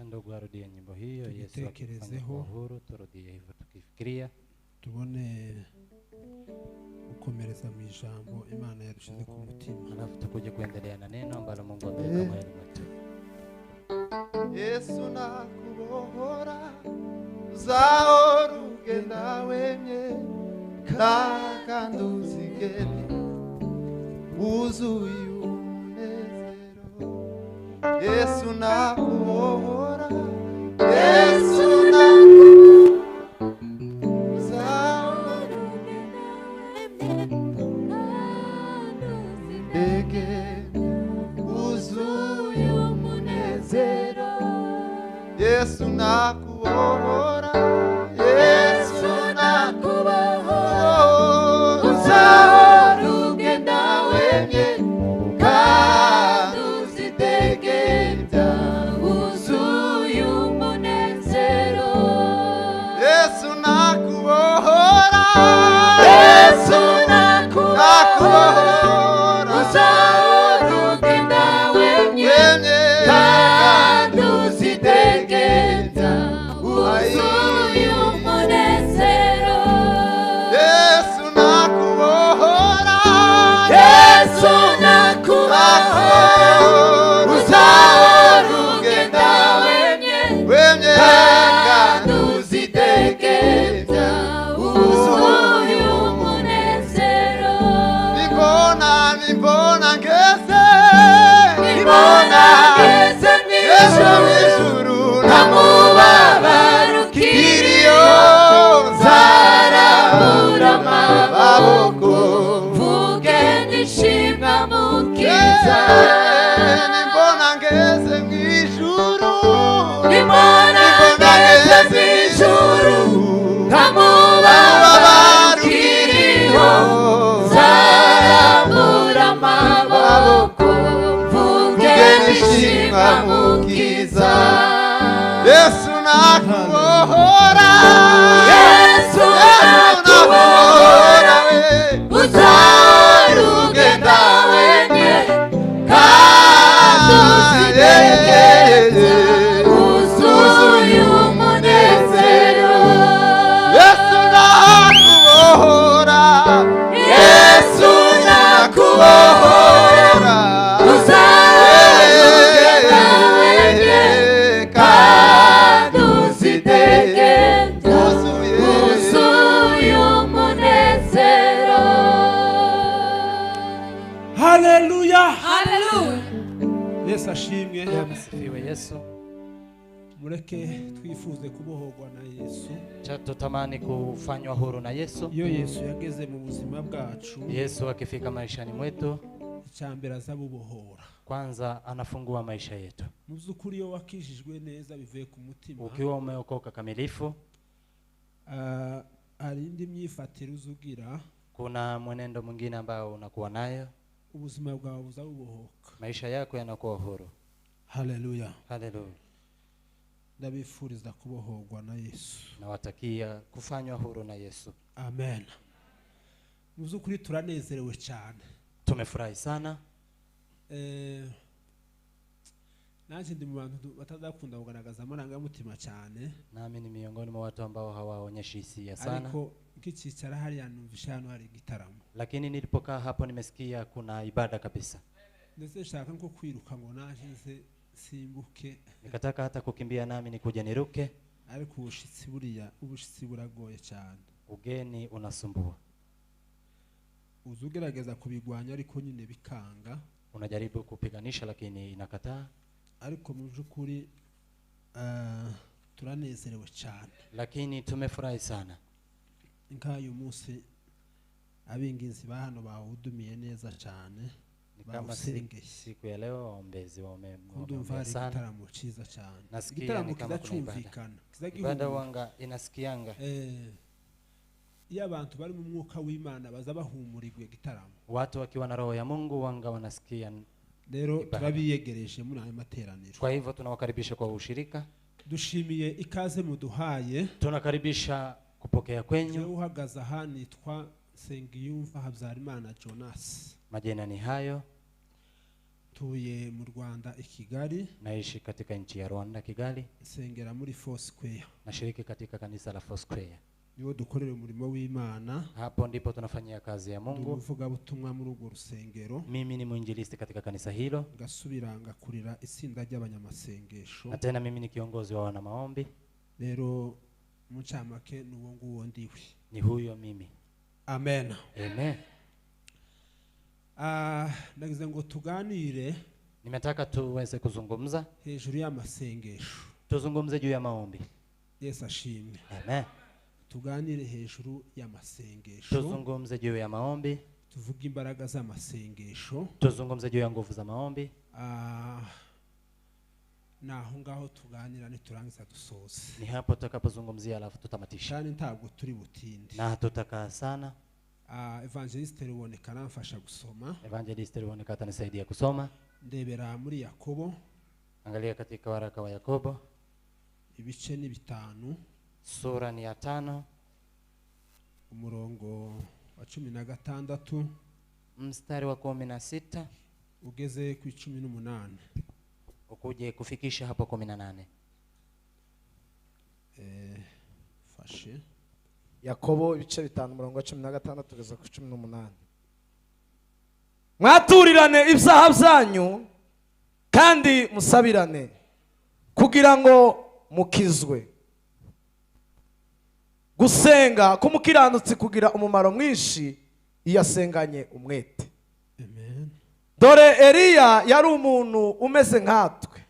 Ndugu arudie nyimbo hiyo. Yesu akifanya uhuru, turudie hivyo tukifikiria. Tubone ukomereza mu ijambo Imana yadushize ku mutima. Alafu tukuje kuendelea na neno ambalo Mungu ameweka moyoni mwetu. Yesu nakubohora uzahora ugenda wemye kandi uzigere wuzuye umunezero. Yesu nakubohora, Yesu uzahora wuzuye umunezero. Yesu nakubohora, Yesu nakubohora uzahora ugenda wemye kandi uzitegeta wuzuye umunezero. Yesu nakubohora, Yesu nakubohora uzahora ugenda wemye kandi uzitegeta wuzuye umunezero. Yesu nakubohora, Yesu nakubohora uzahora ugenda wemye kandi uzitegeta wuzuye umunezero. Nibona ngeze mw'ijuru namubabaro ukiriyo nzarambura amaboko mvuge nishimwa mukiza. Nibona ngeze mw'ijuru namubabaro ukiriyo nzarambura amaboko mvuge nishimwa mukiza. Yesu nakubohora, Yesu nakubohora uzahora ugenda wemye kandi uzitegeta wuzuye umunezero. Yesu nakubohora, Yesu nakubohora uzahora ugenda wemye kandi uzitegeta wuzuye umunezero. Haleluya. Hallelujah. Yesu ashimwe. Asifiwe Yesu. Mureke twifuze kubohorwa na Yesu. Tutamani kufanywa huru na Yesu. Iyo Yesu yageze mu buzima bwacu, Yesu akifika maishani mwetu, icyambere azabubohora. kwanza anafungua maisha yetu. Mu byukuri iyo wakijijwe neza bivuye ku mutima, Ukiwa umeokoka kamilifu, arindi myifatiro uzugira, kuna mwenendo mwingine ambao unakuwa nayo, ubuzima bwawe buzabubohoka, maisha yako yanakuwa huru. Haleluya. Haleluya. Ndabifuriza kubohorwa na Yesu. Nawatakia kufanywa huru na Yesu. Amen. Mu byukuri turanezerewe cyane. Tumefurahi sana. Naje ndi mu bantu batazakunda kugaragaza amarangamutima cyane. Nami ni miongoni mwa watu ambao hawaonyeshi hisia sana. Ariko ikicara hariya numvisha hano hari igitaramo. Lakini nilipokaa hapo nimesikia kuna ibada kabisa. Ndetse nshaka nko kwiruka ngo naje simbuke. Nikataka hata kukimbia nami nikuje niruke. Ariko ubushitsi buragoye cyane. Ugeni unasumbua. Uzugerageza kubigwanya ariko nyine bikanga. Unajaribu kupiganisha lakini inakataa. Ariko mu byukuri turanezerewe cyane. Lakini tumefurahi sana. Nkayo munsi abingizi ba hano bahudumiye neza cyane. Ni kama siku ya leo waombezi wameomba sana. Igitaramo cyiza cyane. Nasikia ni kama kuna ibada wanga inasikianga. Iyo abantu bari mu mwuka w'Imana baza bahumurirwe igitaramo. Watu wakiwa na roho ya Mungu wanga wanasikia. Rero turabiyegereje muri aya materaniro. Kwa hivyo tunawakaribisha kwa ushirika. Dushimiye ikaze muduhaye. Tunakaribisha kupokea kwenyu. Uhagaza hano yitwa Sengiyumva HABYARIMANA JONAS. Majina ni hayo. tuye mu Rwanda i Kigali. Naishi katika nchi ya Rwanda Kigali. Sengera muri Foursquare. Nashiriki katika kanisa la Foursquare. Niwo dukorera umurimo w'Imana. Hapo ndipo tunafanyia kazi ya Mungu. Tuvuga butumwa muri urwo rusengero. Mimi ni mwinjilisti katika kanisa hilo. Ngasubira ngakurira itsinda ry'abanyamasengesho. Na tena mimi ni kiongozi wa wana maombi. Rero mucamake nuwo nguwo ndiwe. Ni huyo mimi. Amen. Amen. Nagize ngo tuganire. Nimetaka tuweze kuzungumza hejuru y'amasengesho. Tuzungumze juu ya maombi. Yesu ashimwe. Amen. Tuganire hejuru y'amasengesho. Tuzungumze juu ya maombi. Tuvuge imbaraga z'amasengesho. Tuzungumze juu ya nguvu za maombi. Naho ngaho tuganira niturangiza dusoze. Ni hapo tutakapozungumzia alafu tutamatisha. Kandi ntabwo turi butindi. Na tutaka sana. Evangelist ruboneka namfasha gusoma. Evangelist ruboneka atanisaidia kusoma. Ndebera muri Yakobo. Angalia katika waraka wa Yakobo. Ibice ni 5. Sura ni ya 5. Umurongo wa 16. Mstari wa 16. Ugeze ku 18. Ukuje kufikisha hapo 18. Fashe. Yakobo ibice 5 umurongo wa 16 tugeza ku 18. Mwaturirane ibyaha byanyu kandi musabirane kugira ngo mukizwe. Gusenga kumukiranutsi kugira umumaro mwinshi iyo asenganye umwete. Amen. Dore Eliya yari umuntu umeze nkatwe,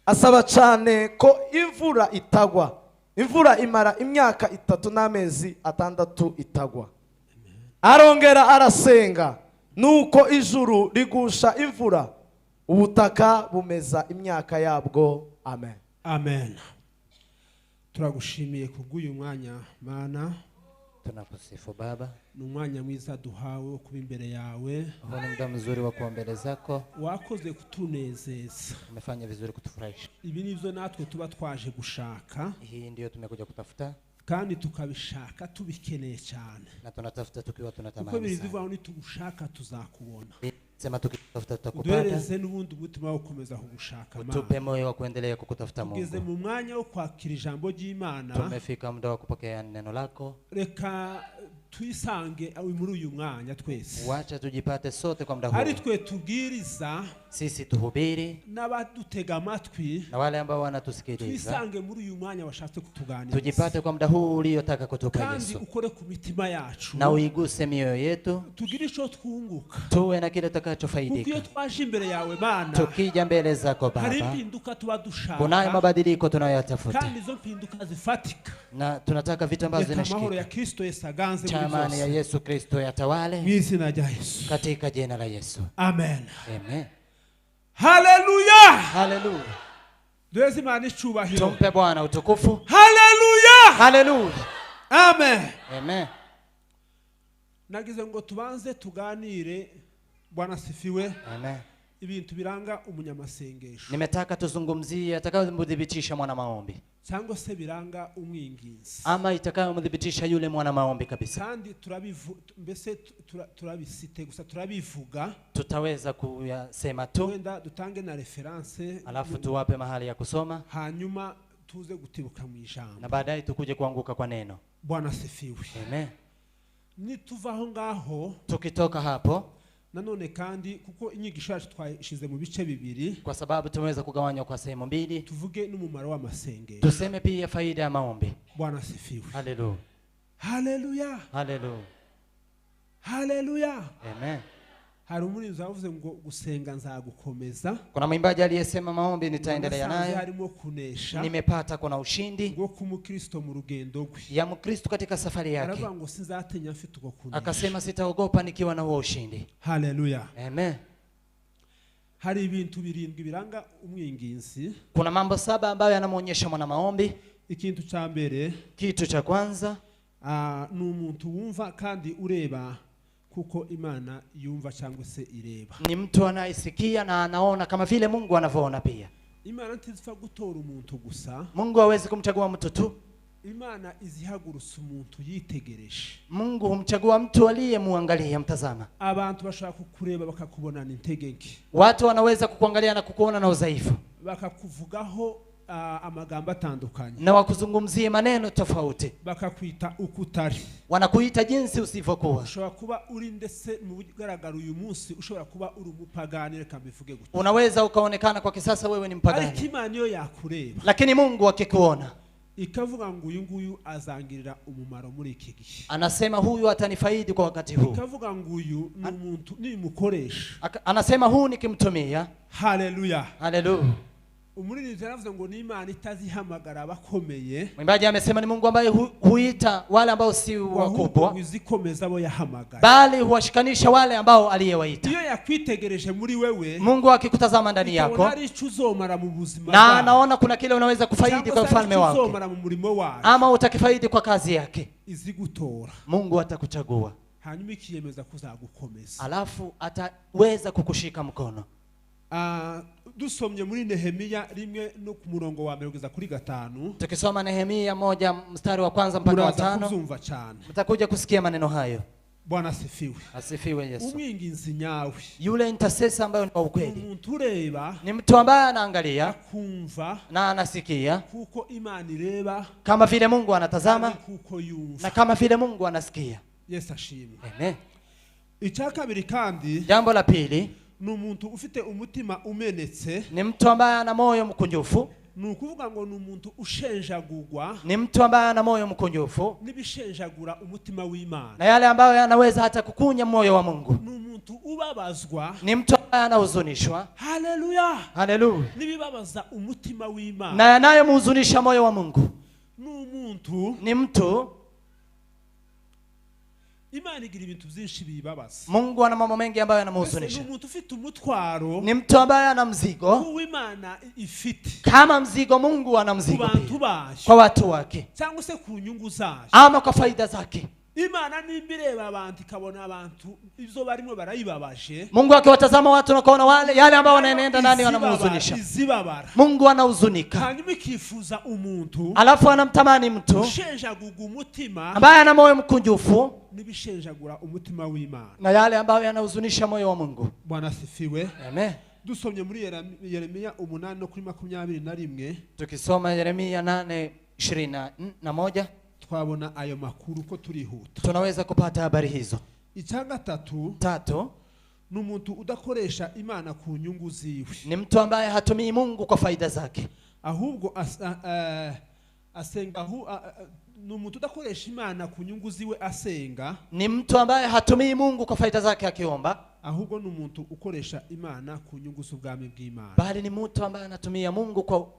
asaba cyane ko imvura itagwa. Imvura imara imyaka 3 n'amezi 6 itagwa. Arongera arasenga, nuko ijuru rigusha imvura, ubutaka bumeza imyaka yabwo. Amen. Amen. Turagushimiye kubw'uyu mwanya Mana. Tunakusifu Baba. Ni umwanya mwiza duhawe wo kuba imbere yawe. Huu ni muda mzuri wa kuwa mbele zako. Wakoze kutunezeza. Umefanya vizuri kutufurahisha. Ibi nivyo natwe tuba twaje gushaka. Hii ndio tumekuja kutafuta. Kandi tukabishaka tubikeneye cyane. Na tunatafuta tukiwa tunatamani. Kuko birizivaho nitugushaka tuzakubona. Sema tukitafuta tutakupata. Duhereze n'ubundi umutima wo gukomeza kugushaka Mana. Utupe moyo wa kuendelea kukutafuta Mungu. Tugeze mu mwanya wo kwakira ijambo ry'Imana. Tumefika muda wa kupokea neno lako. Reka tuisange muri uyu mwanya twese. Wacha tujipate sote kwa muda huu. Ari twe tubwiriza, sisi tuhubiri, n'abadutega amatwi, na wale ambao wanatusikiliza. Tuisange muri uyu mwanya washatse kutuganiriza. Tujipate kwa muda huu uliotaka kutupa Yesu. Kandi ukore ku mitima yacu. Na uiguse mioyo yetu. Tugire ico twunguka. Tuwe na kile tutakachofaidika. Kuko twaje imbere yawe Mana. Tukija mbele zako Baba. Hari impinduka tuba dushaka. Kunayo mabadiliko tunayotafuta. Kandi izo mpinduka zifatika. Na tunataka vitu ambavyo zinashikika. Mahoro ya Kristo Yesu aganze muri Amani ya Yesu Kristo yatawale. Mwizina rya Yesu. Katika jina la Yesu. Amen. Amen. Hallelujah. Hallelujah. Duheze Imana icubahiro. Tumpe Bwana utukufu. Hallelujah. Hallelujah. Amen. Amen. Nagize ngo tubanze tuganire Bwana sifiwe. Amen. Ibintu biranga umunyamasengesho. Nimetaka tuzungumzie atakayomdhibitisha mwana maombi. Cyangwa se biranga umwinginzi. Ama itakayomdhibitisha yule mwana maombi kabisa. Kandi mbese turabisite gusa turabivuga. Tutaweza kuyasema tu. Wenda dutange na reference. Alafu tuwape mahali ya kusoma. Hanyuma tuze gutibuka mu ijambo. Na baadaye tukuje kuanguka kwa neno. Bwana sifiwe. Amen. Nituvaho ngaho. Tukitoka hapo. Nanone kandi kuko inyigisho yacu twashize mu bice bibiri. Kwa sababu tumeweza kugawanywa kwa sehemu mbili. Tuvuge n'umumaro w'amasengesho. Tuseme pia faida ya maombi. Bwana sifiwe. Hallelujah. Hallelujah. Hallelujah. Hallelujah. Amen. Hari umurinzi wavuze ngo gusenga nzagukomeza. Kuna mwimbaji aliyesema maombi nitaendelea nayo. Harimo kunesha. Nimepata kuna ushindi. Ngo kumukristo mu rugendo rwe. Ya mkristo katika safari yake. Aravuga ngo sinzatinya mfite uko kunesha. Akasema sitaogopa nikiwa na huo ushindi. Hallelujah. Amen. Hari ibintu birindwi biranga umwinginzi. Kuna mambo 7 ambayo yanamuonyesha mwana maombi. Ikintu cha mbere, kitu cha kwanza, ni umuntu wumva kandi ureba kuko Imana yumva cyangwa se ireba. Ni mtu anayesikia na anaona kama vile Mungu anavyoona pia. Imana ntizifa gutora umuntu gusa. Mungu hawezi kumchagua mtu tu. Imana izihagurutsa umuntu yitegereje. Mungu humchagua mtu aliyemuangalia mtazama. Abantu bashaka kukureba bakakubona n'intege nke. Watu wanaweza kukuangalia na kukuona na udhaifu. Bakakuvugaho amagambo atandukanye. Na wakuzungumzie maneno tofauti. Bakakwita ukutari. Wanakuita jinsi usivyokuwa. Ushobora kuba uri ndetse mu bigaragara uyu munsi ushobora kuba uri umupagani reka mbivuge gutya. Unaweza ukaonekana kwa kisasa wewe ni mpagani. Ariko Imana yo yakureba. Lakini Mungu akikuona ikavuga ngo uyu nguyu azangirira umumaro muri iki gihe. Anasema huyu atanifaidi kwa wakati huu. Ikavuga ngo uyu ni umuntu nimukoresha. Anasema huu nikimtumia. Haleluya. Haleluya. Umuririmbyi yaravuze ngo ni Imana itazihamagara abakomeye. Mwimbaji amesema ni Mungu ambaye huita wale ambao si wakubwa, uzikomeza abo yahamagara, bali huwashikanisha wale ambao aliyewaita. Iyo yakwitegereje muri wewe, Mungu akikutazama ndani yako, hari uzomara mu buzima na anaona kuna kile unaweza kufaidi kwa ufalme wake, uzomara mu murimo wake, ama utakifaidi kwa kazi yake, izigutora. Mungu atakuchagua, hanyuma ikiyemeza kuzagukomeza, alafu ataweza kukushika mkono. Dusomye muri Nehemiya rimwe no ku murongo wa 1 kugeza kuri 5. Tukisoma Nehemiya 1 mstari wa 1 mpaka wa 5, mtakuja kusikia maneno hayo. Bwana asifiwe. Asifiwe Yesu. Umwinginzi nyawe, yule intercessor ambaye ni wa ukweli, umuntu ureba, ni mtu ambaye anaangalia, akumva na anasikia, kuko Imana ireba kama vile Mungu anatazama, kuko yumva, na kama vile Mungu anasikia. Yesu ashimwe. Amen. Icyakabiri kandi, jambo la pili, ni umuntu ufite umutima umenetse, ni mtu ambaye ana moyo mkunjufu. Ni ukuvuga ngo ni umuntu ushenjagurwa, ni mtu ambaye ana moyo mkunjufu, nibishenjagura umutima w'Imana, na yale ambayo yanaweza hata kukunya moyo wa Mungu. Ni umuntu ubabazwa, ni mtu ambaye anahuzunishwa. Haleluya. Haleluya. Nibibabaza umutima w'Imana, na yanayomhuzunisha moyo wa Mungu. Ni mtu Imana igira ibintu byinshi bibabaza. Mungu ana mambo mengi ambayo yanamhuzunisha. Ni umuntu ufite umutwaro, ni mtu ambaye ana mzigo, Imana ifite kama mzigo Mungu ana mzigo kwa watu wake, cyangwa se ku nyungu zayo, ama kwa faida zake. Imana nimbireba abantu ikabona abantu ibyo barimo barayibabaje, Mungu akiwatazama watu na kuona wale yale ambao wanaenda ndani wanamhuzunisha, Mungu anahuzunika. Hanyuma ikifuza umuntu, alafu anamtamani mtu ushenjaguga umutima ambaye ana moyo mkunjufu, nibishenjagura umutima w'Imana, na yale ambayo yanahuzunisha moyo wa Mungu. Bwana asifiwe. Amen. Dusomye muri Yeremiya 8:21, tukisoma Yeremiya 8:21, twabona ayo makuru ko turihuta, tunaweza kupata habari hizo. Icyanga tatu, ni umuntu udakoresha Imana ku nyungu ziwe, ni mtu ambaye hatumii Mungu kwa faida zake, ahubwo asenga ni umuntu udakoresha Imana ku nyungu ziwe asenga, ni mtu ambaye hatumii Mungu kwa faida zake akiomba, ahubwo ni umuntu ukoresha Imana ku nyungu z'ubwami bw'Imana, bali ni mtu ambaye anatumia Mungu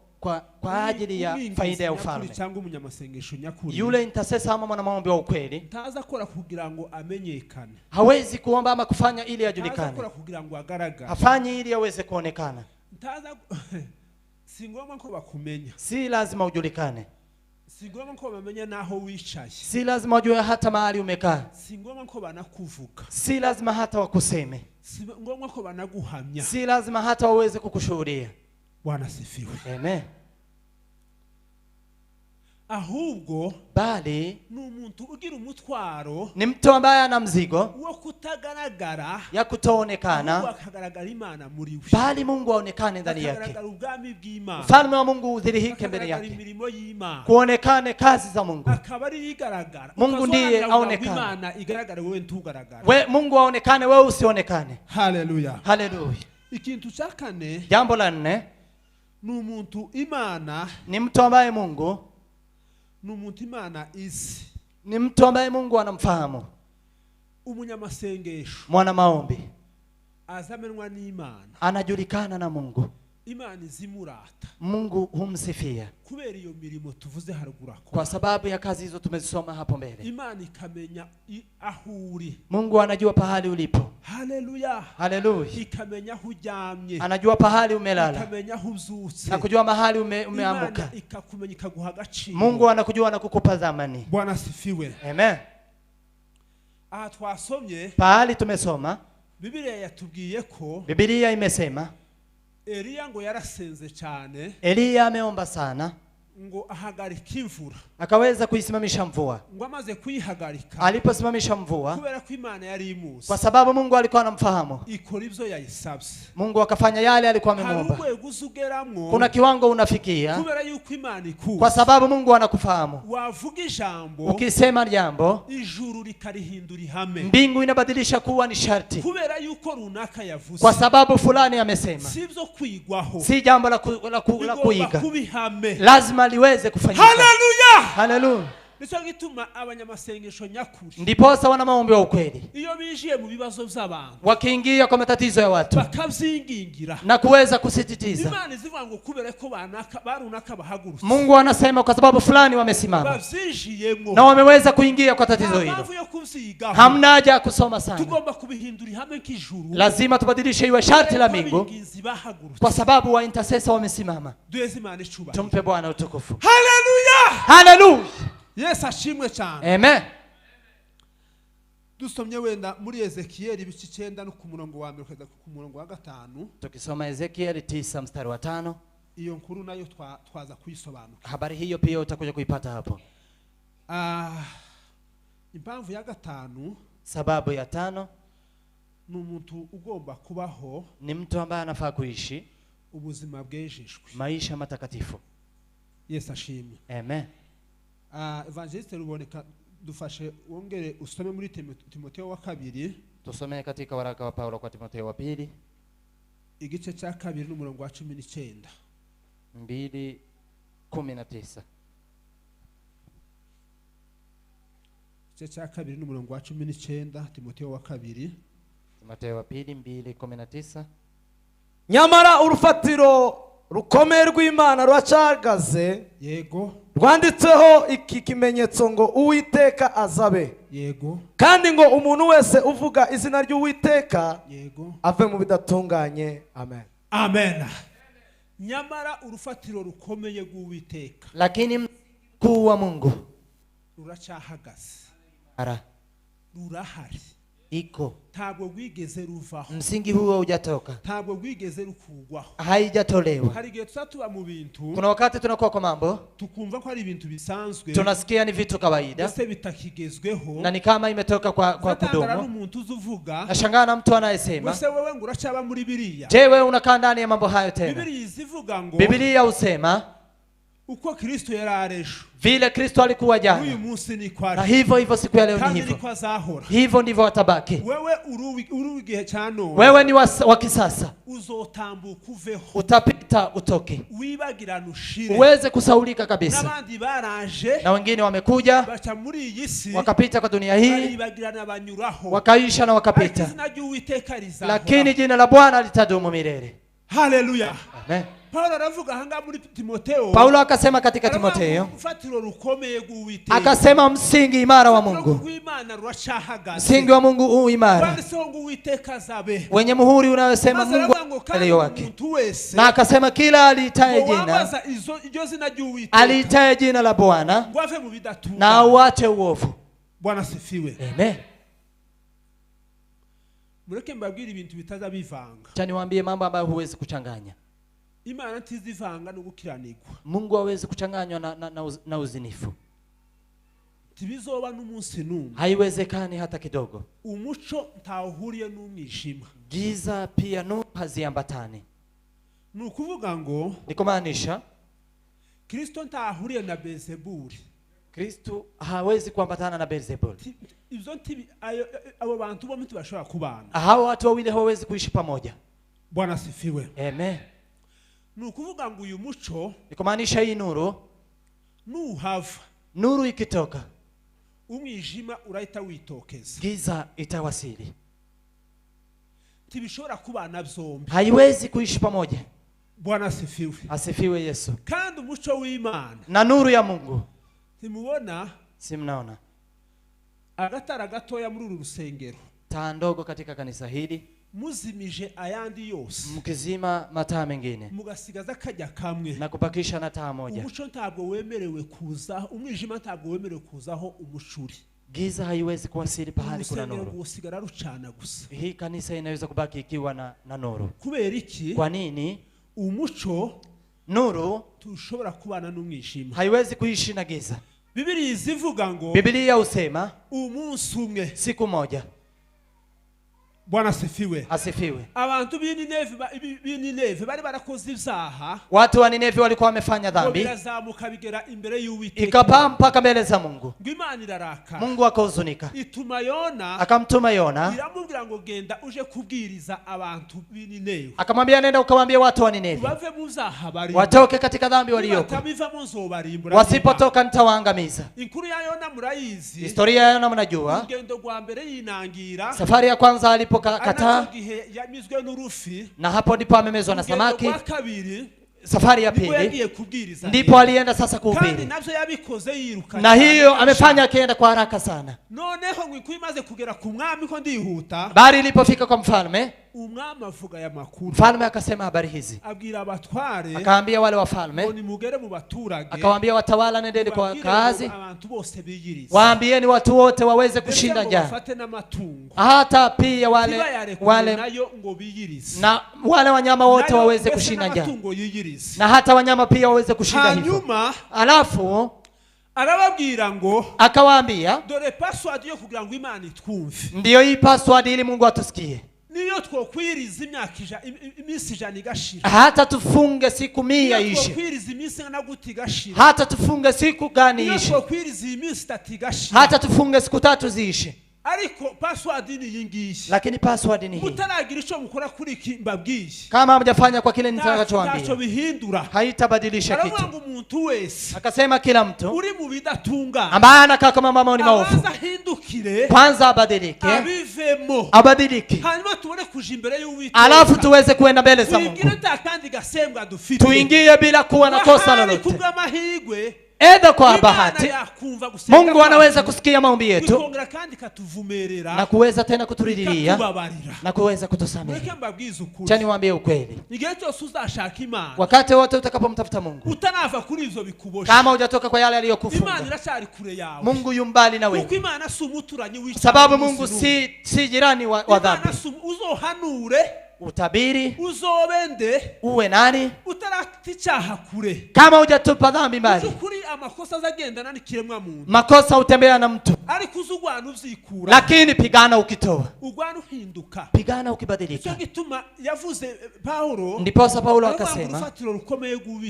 kwa ajili ya faida ya ufalme. Cyangwa umunyamasengesho nyakuri, yule intercessor ama mwana maombi wa ukweli, ntaza akora kugira ngo amenyekane, hawezi kuomba ama kufanya ili ajulikane, ntaza akora kugira ngo agaragare, hafanyi ili aweze kuonekana. Si ngombwa ko bakumenya, si lazima ujulikane, si ngombwa ko bamenya naho wicaye, si lazima wajue hata mahali umekaa, si ngombwa ko banakuvuga, si lazima hata wakuseme, si ngombwa ko banaguhamya, si lazima hata waweze kukushuhudia. Bwana asifiwe. Amen. Ahubwo bali ni umuntu ugira umutwaro, ni mtu ambaye ana mzigo wo kutagaragara, ya kutoonekana, akagaragara Imana muri we, bali Mungu aonekane ndani yake, akagaragara ubwami bw'Imana, ufalme wa Mungu udhihirike mbele yake, imirimo y'Imana, kuonekane kazi za Mungu, akaba ari igaragara, Mungu ndiye aonekane, Imana igaragare wewe ntugaragara, Mungu aonekane wewe usionekane. Haleluya. Haleluya. Ikintu cha kane, jambo la 4, ni umuntu Imana, ni mtu ambaye Mungu, ni umuntu Imana izi, ni mtu ambaye Mungu anamfahamu, umunyamasengesho, mwana maombi, azamenwa n'Imana, anajulikana na Mungu, Imana izimurata, Mungu humsifia kubera iyo mirimo tuvuze haruguru, kwa sababu ya kazi hizo tumezisoma hapo mbele. Imana ikamenya ahuri, Mungu anajua pahali ulipo. Haleluya. Haleluya. Ikamenya aho uryamye, anajua pahali umelala, ikamenya aho uzutse, na kujua mahali umeamka. Imana ikakumenya ikaguha agaciro, Mungu anakujua na kukupa dhamani. Bwana asifiwe. Amen. Aha twasomye pahali tumesoma, Biblia yatubwiye ko, Biblia imesema Eliya ngo yarasenze cyane, Eliya ameomba sana, ngo ahagarika imvura, akaweza kuisimamisha mvua. ngo amaze kuyihagarika, Aliposimamisha mvua, kubera ko Imana yari imuzi, kwa sababu Mungu alikuwa anamfahamu, ikora ibyo yayisabye. Mungu akafanya yale alikuwa amemwomba. Hari urwego uzugeramwo, Kuna kiwango unafikia, kubera yuko Imana ikuzi, kwa sababu Mungu anakufahamu. wavuga ijambo, Ukisema jambo, ijuru rikarihindura ihame, mbingu inabadilisha kuwa ni sharti, kubera yuko runaka yavuze, kwa sababu fulani amesema. sibyo kwigwaho, Si jambo la kuiga, lazima liweze kufanyika. Haleluya, haleluya. Nico gituma abanyamasengesho nyakuri, Ndiposa wana maombi wa ukweli, iyo bijiye mu bibazo by'abantu, wakiingia kwa matatizo ya watu bakavyigingira na kuweza kusisitiza, Imana izivuga ngo kubera ko barunaka bahagurutse, Mungu anasema kwa sababu fulani wamesimama bavyijiyemo na wameweza kuingia kwa tatizo hilo, hamna haja ya kusoma sana. Tugomba kubihindura ihame k'ijuru, lazima tubadilishe iwe sharti la mbingu, kwa sababu wa intercessor wamesimama. Tumpe Bwana utukufu. Haleluya, haleluya. Yes, ashimwe cyane. Amen. Dusomye wenda muri Ezekiel ibice 9 no ku murongo wa 1 kugeza ku murongo wa 5. Tukisoma Ezekiel 9 mstari wa 5. Iyo nkuru nayo twaza kuyisobanuka. Habari hiyo pia utakuja kuipata hapo. Impamvu ya 5, sababu ya 5, ni umuntu ugomba kubaho, ni mtu ambaye anafaa kuishi ubuzima bwejejwe, maisha matakatifu. Yes, ashimwe. Amen. Evangeliste Ruboneka, dufashe wongere usome muri Timotheo wa 2. Tusome katika waraka wa Paulo kwa Timotheo wa 2, igice cya 2 n'umurongo wa 19. 2:19. Igice cya 2 n'umurongo wa 19, Timotheo wa 2. Timotheo wa 2:19. Nyamara urufatiro rukomeye rw'Imana rwacagaze, yego, rwanditseho iki kimenyetso ngo Uwiteka azabe, yego, kandi ngo umuntu wese uvuga izina ry'Uwiteka, yego, ave mu bidatunganye. Amen. Amen. Nyamara urufatiro rukomeye rw'Uwiteka, lakini mkuu wa Mungu ruracahagaze, rurahari, iko, ntabwo gwigeze ruvaho, msingi huo hujatoka, ntabwo gwigeze rukugwaho, haijatolewa. Hari igihe tuzatuba mu bintu, kuna wakati tunakuwa kwa mambo tukumva ko ari ibintu bisanzwe, tunasikia ni vitu kawaida, ese bitakigezweho, na ni kama imetoka kwa kudumu. Umuntu uzuvuga, nashangaa na mtu anayesema, ese wewe ngo uracaba muri Bibiliya. Je, wewe unakaa ndani ya mambo hayo tena? Bibiliya izivuga ngo, Biblia usema uko Kristo yararejo, vile Kristo alikuwa jana, uyu munsi ni kwari, na hivyo siku ya leo ni hivyo, hivyo ndivyo watabaki. Wewe uri igihe cyano, wewe ni wa kisasa, uzotambuka uveho, utapita utoke, wibagirana ushire, uweze kusaulika kabisa. Nabandi baraje, na wengine wamekuja bacha muri iyi si, wakapita kwa dunia hii, wibagirana banyuraho, wakaisha na wakapita, lakini jina la Bwana litadumu milele. Haleluya. Amen. Paulo aravuga hanga muri Timotheo, Paulo akasema katika Timotheo, ufatiro rukomeye rw'Uwiteka, akasema msingi imara wa Mungu, msingi wa Mungu huu imara, wenye muhuri unayosema Mungu alio wake. Na akasema kila aliitaye jina la Bwana na auache uovu. Bwana sifiwe. Amen. Mureke mbabwire ibintu bitaza bivanga. Cha niwaambie mambo ambayo huwezi kuchanganya. Imana ntizivanga no gukiranirwa. Mungu hawezi kuchanganywa na uzinifu. Tibizoba n'umunsi numwe. Haiwezekani hata kidogo. Umuco ntawuhuriye n'umwijima. Giza pia nuru haziambatani. Nukuvuga ngo, nikumaanisha Kristo ntahuriye na Beelzebuli. Kristo hawezi kuambatana na Beelzebuli. Abo bantu bombi bashobora kubana. Hao watu wawili hawezi kuishi pamoja. Bwana sifiwe. Amen. Nukuvuga ngo uyu muco, nikumaanisha hii nuru, nuhava, nuru ikitoka, umwijima urahita witokeza, giza itawasili. Tibishobora kubana byombi, haiwezi kuishi pamoja. Bwana sifiwe. Asifiwe Yesu. Kandi umuco w'Imana na nuru ya Mungu, timubona, simnaona agatara gatoya muri uru rusengero, taa ndogo katika kanisa hili, muzimije ayandi yose, mkizima mataa mengine, mugasigaza kajya kamwe na kupakisha na taa moja, umuco ntabwo wemerewe kuza, umwijima ntabwo wemerewe kuzaho umushuri. Giza haiwezi kuwasili pahali kuna nuru. Gusigara rucana gusa. Hii kanisa inaweza kubaki ikiwa na nuru. Kubera iki? Kwa nini? Umuco nuru tushobora kubana n'umwijima, haiwezi kuishi na giza. Biblia izivuga ngo, Biblia husema umunsi umwe, siku moja. Bwana asifiwe. Asifiwe. Abantu b'Nineve bari barakoze ivyaha. Watu wa Nineve walikuwa wamefanya dhambi. Birazamuka bigera imbere y'Uwiteka. Ikapaa mpaka mbele za Mungu. Imana iraraka. Mungu akahuzunika. Ituma Yona. Akamtuma Yona. Iramubwira ngo genda uje kubwiriza abantu b'Nineve. Akamwambia nenda ukawaambie watu wa Nineve. Bave mu vyaha bari. Watoke katika dhambi walioko. Wasipotoka nitawaangamiza. Inkuru ya Yona murayizi. Historia ya Yona mnajua. Urugendo rwa mbere yinangira. Safari ya kwanza alipo kataa, na hapo ndipo amemezwa na samaki. Safari ya pili ndipo alienda sasa kuhubiri, na hiyo amefanya akienda kwa haraka sana. Bali ilipofika kwa mfalme, mfalme akasema habari hizi, akaambia wale wafalme, akawaambia watawala, nendeni kwa kazi, waambieni watu wote waweze kushinda njaa, hata pia wale na wale wanyama wote waweze kushinda njaa, na hata wanyama pia waweze kushinda hivyo. Alafu arababwira ngo, akawaambia, dore password yo kugira ngo Imana itwumve, ndio hii password ili Mungu atusikie. Niyo twokwiriza imyaka iminsi 100 igashira, hata tufunge siku 100 ishe, twokwiriza iminsi na guti igashira, hata tufunge siku gani ishe, twokwiriza iminsi 3 igashira, hata tufunge siku 3 ziishe. Ariko password ni yingiye, lakini password ni hii. Mutaragira ico mukora kuri iki mbabwiye, kama hamjafanya kwa kile nitakachowaambia, ntacho bihindura, haitabadilisha kitu. Aravuga umuntu wese, akasema kila mtu uri mu bidatunga, ambaye anakaa kama maoni maovu, kwanza abadilike, abadilike, hanyuma tuone kuja imbere y'Uwiteka, alafu tuweze kuenda mbele za Mungu, tuingie bila kuwa na kosa lolote. Edha kwa bahati Mungu anaweza kusikia maombi yetu na kuweza tena kuturidhilia na kuweza kutusamehe. Chani waambie ukweli, wakati wote utakapomtafuta Mungu, kama hujatoka kwa yale aliyokufunga, Mungu yumbali na wewe, sababu Mungu si jirani wa dhambi. Utabiri, uzobende, uwe nani, utaratichaha kure, kama hujatupa dhambi mbali. Kuri amakosa azagendana n'ikiremwa muntu, makosa utembea na mtu, ari kuzugwana uzikura, lakini pigana ukitoa, ugwana uhinduka, pigana ukibadilika. Cyo gituma yavuze Paulo, ndipo Paulo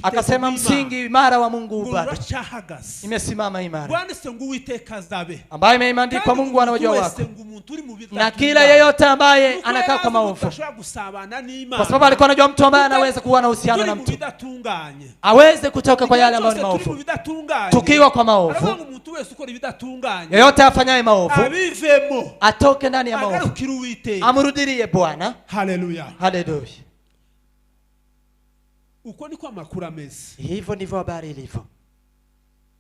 akasema msingi imara wa Mungu bado imesimama imara, Bwanditse ngo Uwiteka azabe, ambaye imeandikwa Mungu anawajua wako, na kila yeyote ambaye anakaa kwa maovu, kwa sababu alikuwa anajua mtu ambaye anaweza kuwa na uhusiano na mtu aweze kutoka kwa yale ambayo ni maovu. Tukiwa kwa maovu, yeyote afanyaye maovu atoke ndani ya maovu, amrudilie Bwana. Haleluya, haleluya. Uko niko amakuru ameze, hivyo ndivyo habari ilivyo.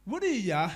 Buriya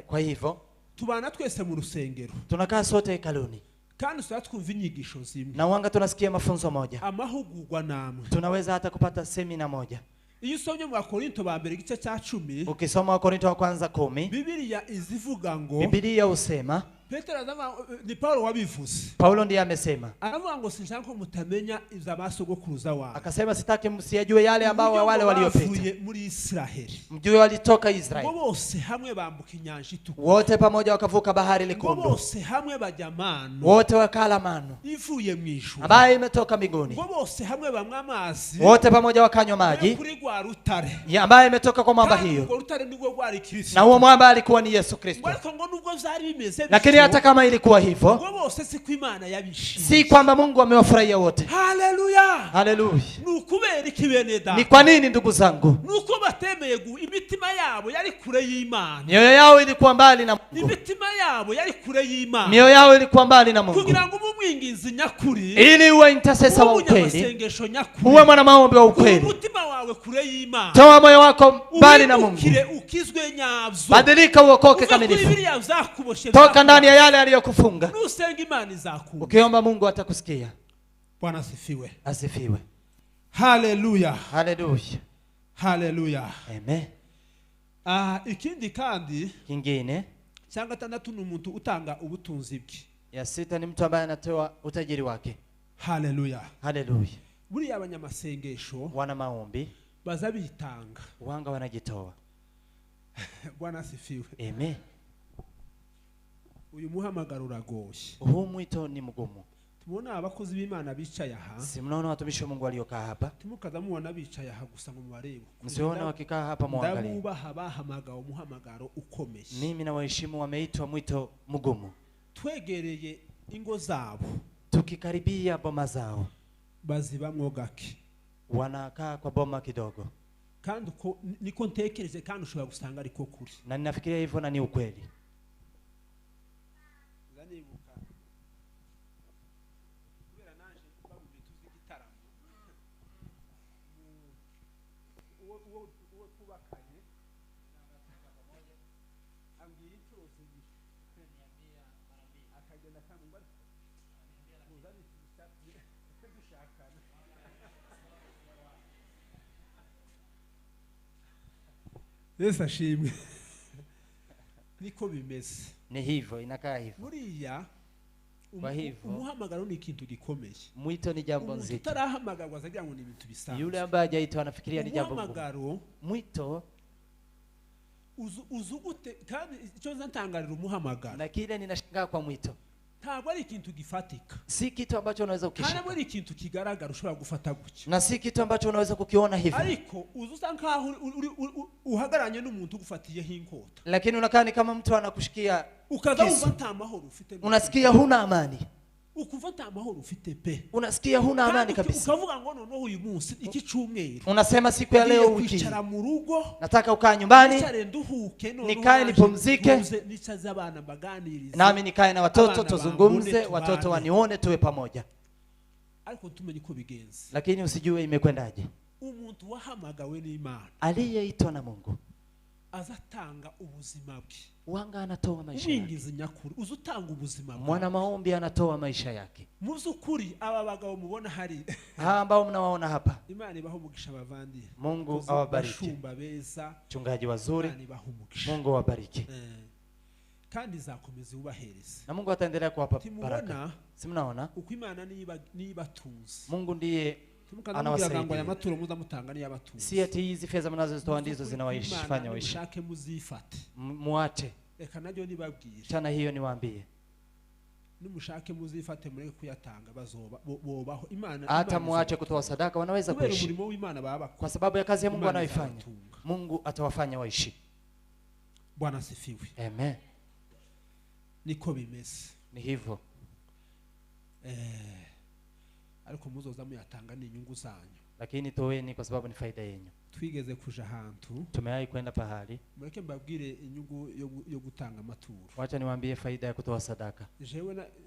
kwa hivyo tubana twese mu rusengero, tunakaa sote hekaluni, kandi twumva inyigisho zimwe, na wanga tunasikia mafunzo moja, amahugurwa namwe, tunaweza hata kupata semina moja. Iyo usomye mu Korinto ba mbere igice cya 10, ukisoma wa Korinto wa kwanza 10, Biblia izivuga ngo, Biblia husema, Petero azama ni Paulo wabivuze, Paulo ndiye amesema, aravuga ngo sinshaka ko mutamenya izabasogokuruza wao, akasema sitaki msiyajue yale ambao wale waliopita muri Israeli, mjue walitoka Israeli, bose hamwe bambuka inyanja itukura, wote pamoja wakavuka bahari lekundu, bose hamwe bajamano, wote wakala manu ivuye mwishu, ambaye imetoka mbinguni, bose hamwe bamwe amazi, wote pamoja wakanywa maji ya ambaye imetoka kwa mwamba hiyo, na huo mwamba alikuwa ni Yesu Kristo. Lakini hata kama ilikuwa hivyo, si kwamba Mungu amewafurahia wote. Haleluya, haleluya. Nukubera ikibeneda, ni kwa nini ndugu zangu? Nuko batemeye imitima yabo yari kure y'Imana, mioyo yao ilikuwa mbali na Mungu, imitima yabo yari kure y'Imana, mioyo yao ilikuwa mbali na Mungu, kugira ngo umwinginzi nyakuri, ili uwe intercessor wa ukweli, uwe mwana maombi wa ukweli, umutima wawe kure y'Imana, toa moyo wako mbali na Mungu, ukizwe nyabyo, badilika uokoke kamilifu, toka ndani ya yale aliyokufunga, nusenga Imana izakumva, ukiomba Mungu atakusikia. Bwana asifiwe, asifiwe. Haleluya, haleluya, haleluya, amen. Ikindi kandi kingine cyangwa 6 n'umuntu utanga ubutunzi bwe, ya 6 ni mtu ambaye anatoa utajiri wake. Haleluya, haleluya. Buri abanyamasengesho wana maombi baza bitanga wanga wanajitoa. Bwana asifiwe. Amen. Uyu muhamagaro uragoye. Huu mwito ni mgumu. Tubona abakozi b'Imana bicaye aha. Si mnaona watumishi wa Mungu waliokaa hapa? Timukaza mubona bicaye aha gusa ngo mubarebe. Msiona wakikaa hapa muangalie. Ndabubaha bahamagawe umuhamagaro ukomeye. Mimi na waheshimu wameitwa mwito mgumu. Twegereye ingo zabo. Tukikaribia boma zao. Bazibamwo gake. Wanakaa kwa boma kidogo. Kandi uko niko ntekereze kandi ushobora gusanga ariko kuri. Na ninafikiria hivyo na ni ukweli. Zanibuka. Kubera nanje bavuze tuzi gitaramo. Uwo tubakanye n'abataka pamoja. Ambiri introzi niambia mara mbili. Akagenda kama ngari. Muzani dushakana. Yesu ashimwe. Niko bimeze. Ni hivyo, inakaa hivyo. Buriya Kwa hivyo umuhamagaro ni ikintu gikomeye. Mwito ni jambo nzito. Tutarahamagazwa zagira ngo ni ibintu bisanzwe. Yule ambaye hajaitwa anafikiria ni jambo ngumu. Umuhamagaro Mwito uzugute kandi icyo ntangarira umuhamagaro. Na kile ninashangaa kwa mwito. Ntabwo ari ikintu gifatika. Si kitu ambacho unaweza ukishika. Kandi ari ikintu kigaragara ushobora gufata gucyo. Na si kitu ambacho unaweza kukiona hivi. Ariko uzusa nkaho uhagaranye n'umuntu ugufatiyeho inkota. Lakini unakaa ni kama mtu anakushikia. Ukaza umva nta mahoro ufite. Unasikia huna amani. Ukuva nta mahoro ufite pe. Unasikia huna amani kabisa. Ukavuga ngo noneho uyu munsi iki cyumweru. Unasema siku ya leo wiki. Kwicara mu rugo. Nataka ukaa nyumbani. Nikae nipumzike. Nicaze abana baganirize. Nami nikae na watoto tuzungumze, watoto wanione tuwe pamoja. Ariko tumenye ko bigenze. Lakini usijue imekwendaje. Umuntu wahamagawe n'Imana. Aliyeitwa na Mungu. Azatanga ubuzima bwe. Wanga anatoa maisha yake. Ubingizi nyakuri uzutanga ubuzima bwe. Mwana maombi anatoa maisha yake. Muzukuri aba bagabo mubona hari. Ambao mnawaona hapa. Imana ibaho umugisha bavandi. Mungu awabariki. Bashumba beza. Chungaji wazuri. Imana ibaho umugisha. Mungu awabariki. Kandi zakomeza ubahereza. Na Mungu ataendelea kuwapa baraka. Si mnaona? Uko Imana nibatunze. Mungu ndiye anawasaidia. Amaturo muzamutanga ni yabatunze. Si ati hizi fedha mnazozitoa ndizo zinawaifanya waishi. Mushake muzifate. Muache. Eka najyo nibabwira. Chana hiyo niwaambie. Numushake muzifate mureke kuyatanga bazoba bobaho Imana. Hata muache kutoa sadaka wanaweza kuishi. Umurimo w'Imana baba. Kwa sababu ya kazi ya Mungu anayoifanya. Mungu atawafanya waishi. Bwana sifiwe. Amen. Niko bimeze. Ni hivyo. Ariko muzoza muyatanga ni inyungu zanyu. Lakini toweni kwa sababu ni faida yenu. Twigeze kuja ahantu. Tumewahi kwenda pahali. Mureke mbabwire inyungu yo gutanga amaturo. Wacha niwaambie faida ya kutoa sadaka.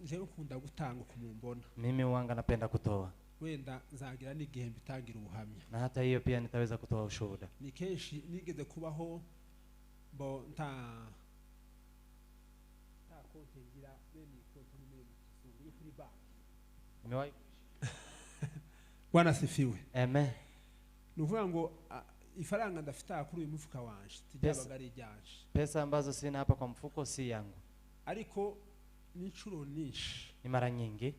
Jewe kunda gutanga kumumbona. Mimi wanga napenda kutoa. Wenda nzagira n'igihe mbitangira ubuhamya. Na hata hiyo pia nitaweza kutoa ushuhuda. Ni kenshi nigeze kubaho bo nta konti ngira beni konti nimero kuri banki. Nimewahi. Bwana sifiwe. Amen. Nuvuga ngo ifaranga ndafita kuri uyu mufuka wanje tijabagari ryanje. Pesa ambazo sina hapa kwa mfuko si yangu. Ariko n'inshuro nyinshi. Ni mara nyingi.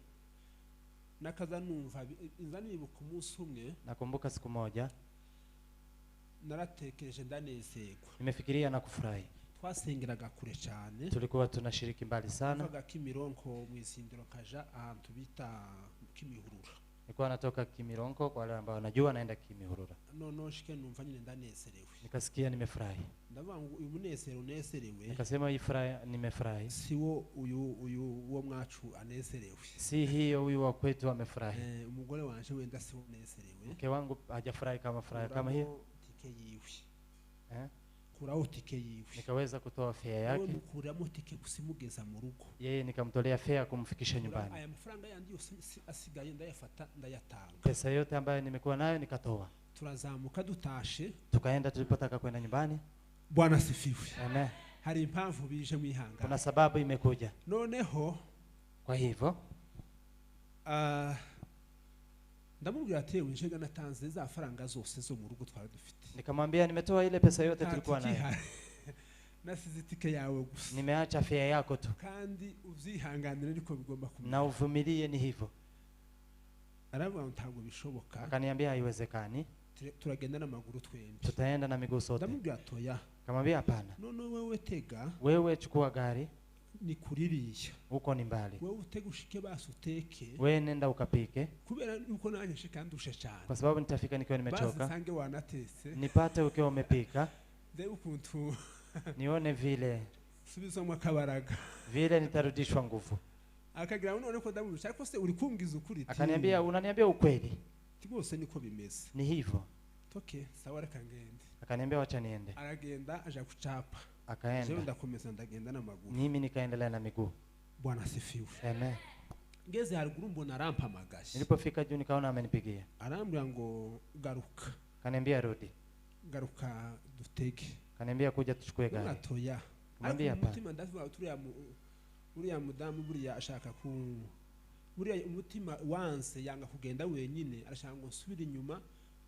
Nakaza numva inzanibuka umunsi umwe. Nakumbuka siku moja. Naratekereje ndanezerwa. Nimefikiria na kufurahi. Twasengeraga kure cyane. Tulikuwa tunashiriki mbali sana. Tukaga Kimironko mwizindiro kaja ahantu bita Kimihurura. Nilikuwa natoka Kimironko kwa wale ambao wanajua naenda Kimihurura. No shike numva nyine ndanezerewe. Nikasikia nimefurahi. Ndavuga ngo uyu munezero unezerewe. Nikasema hii furaha nimefurahi. Si uwo mwacu anezerewe. Si hiyo huyu wa kwetu amefurahi. Umugore wanje wenda si unezerewe. Mke wangu hajafurahi kama furaha kama hiyo. Tike yiwe. Kurao tike yiwe. Nikaweza kutoa fare yake. Kuramo tike kusimugeza mu rugo. Yeye nikamtolea fare kumfikisha nyumbani. Aya mafaranga yandi yose asigaye ndayafata ndayatanga. Pesa yote ambayo nimekuwa nayo nikatoa. Turazamuka dutashe. Tukaenda tulipotaka kwenda nyumbani. Bwana sifiwe. Amen. Hari impamvu bije mwihanga. Kuna sababu imekuja. Noneho kwa hivyo ndamubwira ati winjega natanze za faranga zose zo mu rugo twari dufite. Nikamwambia nimetoa ile pesa yote tulikuwa nayo. Nasize tike yawe gusa. Nimeacha fare yako tu. Kandi uzihanganira niko bigomba kumenya. Na uvumilie ni hivyo. Aravuga ntabwo bishoboka. Akaniambia haiwezekani. turagenda n'amaguru twembi. Tutaenda na miguu sote. Ndamubwira toya. Kamwambia hapana. No wewe tega. Wewe chukua gari. Ni kuririya. Huko ni mbali. Wewe utege ushike basi uteke. Wewe nenda ukapike. Kubera yuko nanye shika ndusha cyane. Kwa sababu nitafika nikiwa nimechoka. Basi sange wanatese. Nipate ukiwa umepika. Ndebe ukuntu. Nione vile. Subizo mwakabaraga. Vile nitarudishwa nguvu. Akagira none ko ndamubisha ariko se uri kumbwiza ukuri. Akaniambia unaniambia ukweli. Tigose niko bimeze. Ni hivyo. Okay, sawa reka ngende. Akaniambia wacha niende. Aragenda aja kuchapa. Akaenda. Jewe ndakomeza ndagenda na maguru. Mimi nikaendelea na miguu. Bwana asifiwe. Amen. Ngeze haruguru mbona rampa magashi. Nilipofika juu nikaona amenipigia. Arambwira ngo garuka. Kaniambia rudi. Garuka dutege. Kaniambia kuja tuchukue gari. Ngatoya. Mwambie hapa. Umutima ndavuga uriya mudamu buriya ashaka ku buriya umutima wanse yanga kugenda wenyine arashaka ngo nsubire inyuma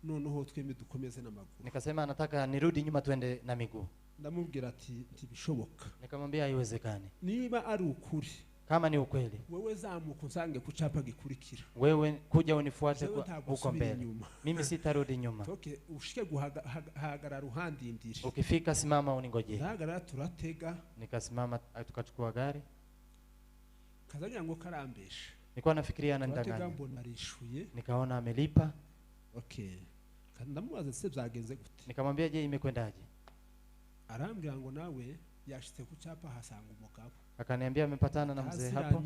noneho twembe dukomeze n'amaguru. Nikasema anataka nirudi nyuma tuende na miguu. Ndamubwira ati ntibishoboka. Nikamwambia haiwezekani. Niba ari ukuri. Kama ni ukweli. Wewe zamuka usange kuchapa gikurikira. Wewe kuja unifuate huko mbele. Mimi sitarudi nyuma. Okay, ushike guhagarara ruhandindire. Ukifika simama uningojee. Hagarara turatega. Nikasimama tukachukua gari. Kazanya ngo karambesha. Nilikuwa nafikiria ananidanganya. Nikaona amelipa. Okay. Ndamubaza se byagenze gute. Nikamwambia je imekwendaje? Arambwira ngo nawe yashitse kuchapa hasanga umugabo. Akaniambia amepatana na mzee hapo.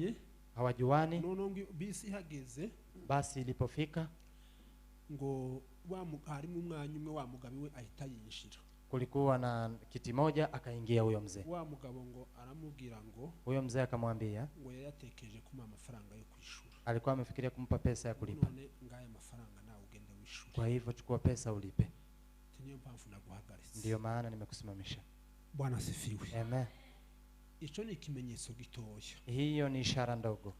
Hawajuani. Nono bisi hageze. Basi ilipofika ngo harimo umwanya umwe wa mugabe we ahita yinjira. Kulikuwa na kiti moja akaingia huyo mzee. Wa mugabo ngo aramubwira ngo huyo mzee akamwambia ngo yatekeje kuma amafaranga yo kwishura. Alikuwa amefikiria kumpa pesa ya kulipa. None ngaya mafaranga na ugende wishura. Kwa hivyo chukua pesa ulipe. Tinyo mpamvu naguhagaritse. Ndio maana nimekusimamisha. Bwana asifiwe. Amen. Ico ni ikimenyetso gitoya. Hiyo ni ishara ndogo.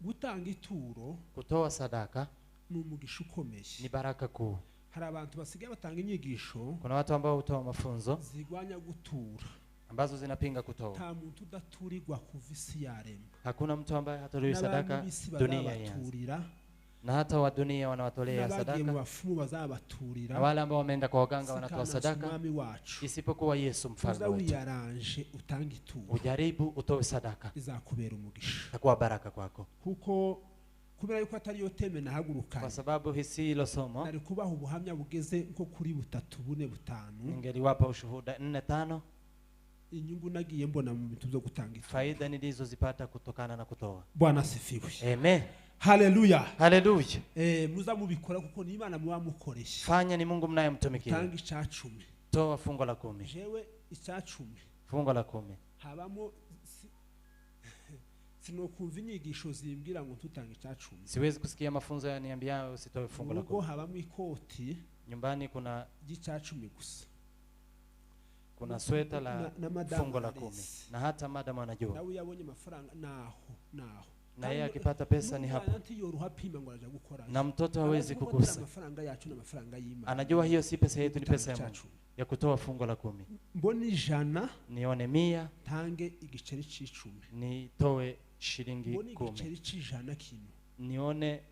Gutanga ituro, kutoa sadaka ni umugisha ukomeye. Ni baraka kuu. Hari abantu basigaye batanga inyigisho. Kuna watu ambao hutoa mafunzo zigwanya gutura. Ambazo zinapinga kutoa. Nta muntu udaturirwa kuva isi yaremwa. Hakuna mtu ambaye hatolei sadaka dunia hii. Na hata wa dunia wanawatolea sadaka. Na wale ambao wameenda kwa waganga wanatoa sadaka. Isipokuwa Yesu mfalme wetu. Ujaribu utoe sadaka. Izakubera umugisha. Itakuwa baraka kwako. Kuko kubera yuko atari yo teme nahagurukanye. Kwa sababu hisi hilo somo. Nari kubaho ubuhamya bugeze nko kuri 3, 4, 5. Ningeliwapa ushuhuda 4, 5. Inyungu nagiye mbona mu bintu byo gutanga. Faida nilizozipata kutokana na kutoa. Bwana asifiwe. Amen. Haleluya. Haleluya. Muza mubikora kuko ni Imana muba mukoresha. Fanya ni Mungu mnayemtumikia. Tanga icacumi. Toa fungo la 10. Jewe icacumi. Fungo la 10. Habamo sinokumva inyigisho zimbwira ngo tutanga icacumi. Siwezi kusikia mafunzo yaniambia usitoe fungo la 10. Nuko habamo ikoti. Nyumbani kuna gicacumi gusa. Kuna sweta la fungo la 10. Na hata madam anajua. Na uyabonye mafaranga naho. Na yeye akipata pesa ni hapo. Na mtoto hawezi kugusa. Anajua hiyo si pesa yetu, ni pesa ya Mungu. Ya kutoa fungo la 10. Mboni jana nione 100 tange igiceri c'10. Nitoe shilingi 10. Mboni igiceri c'ijana kino. Nione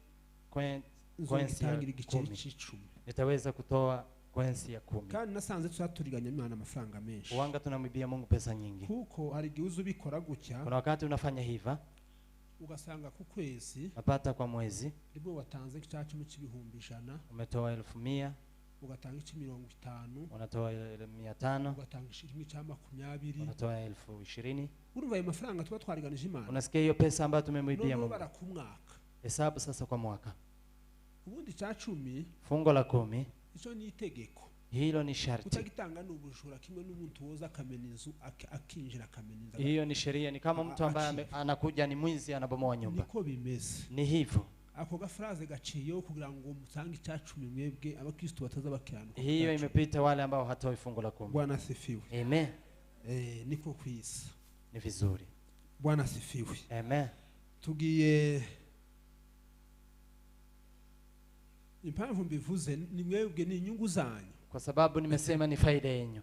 kwensi ya 10. Nitaweza kutoa kwensi ya 10. Kandi nasanze tuzaturiganya Imana amafaranga menshi. Wanga tunamwibia Mungu pesa nyingi. Kuko hari giuzu bikora gutya. Kuna wakati unafanya hiva. Ugasanga ku kwezi napata kwa mwezi libwo watanze icacumi c'ibihumbi 100. Umetoa 1,100. Ugatanga 50. Unatoa 500. Ugatanga 20. Unatoa 20,20. Urumva ayo mafaranga tuba twariganije Imana. Unasikia hiyo pesa ambayo tumemwibia Mungu. Bara ku mwaka. Hesabu sasa kwa mwaka. Ubundi icacumi fungo la 10. Ico ni itegeko. Hilo ni sharti. Utagitanga n'ubujura kimwe n'umuntu woza kamenizu akinjira kameniza. Hiyo ni sheria, ni kama mtu ambaye anakuja ni mwizi anabomoa nyumba. Niko bimeze. Ni hivyo. Ako gafraze gaciyeho kugira ngo mutange icacumi mwebwe abakristo bataza bakiranuka. Hiyo imepita wale ambao hatoi fungo la 10. Bwana asifiwe. Amen. Niko kwisa. Ni vizuri. Bwana asifiwe. Amen. Tugiye impamvu mbivuze ni mwebwe ni inyungu zanyu. Kwa sababu nimesema ni faida yenu.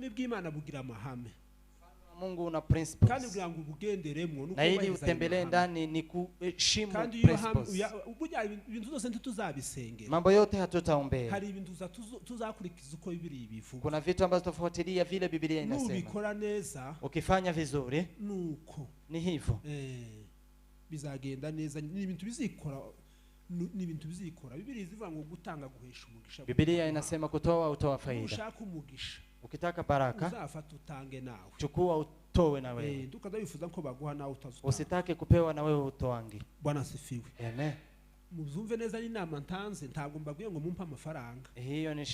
ubwami bw'Imana bugira amahame. Mungu una principles. Kandi kugira ngo ubugenderemo na ili utembelee ndani ni kuheshimu principles. Ibintu zose ntituzabisengera. Mambo yote hatutaombea. Hari ibintu tuzakurikiza uko Biblia bivuga. Kuna vitu ambazo tufuatilia vile Biblia inasema. Nubikora neza, ukifanya vizuri nuko ni hivyo. Bizagenda neza, ni ibintu bizikora. Biblia zivuga ngo gutanga guhesha umugisha. Biblia inasema kutoa utoa faida. Ushaka umugisha, ukitaka baraka uzafata utange nawe, chukua utoe na wewe. Ndukadabifuza ko baguha nawe utazuta. Usitake kupewa na wewe utoangi. Bwana asifiwe. Amen. Muzumve neza n'inama ntanze, ntago mbabwiye ngo mumpa amafaranga. Hiyo ni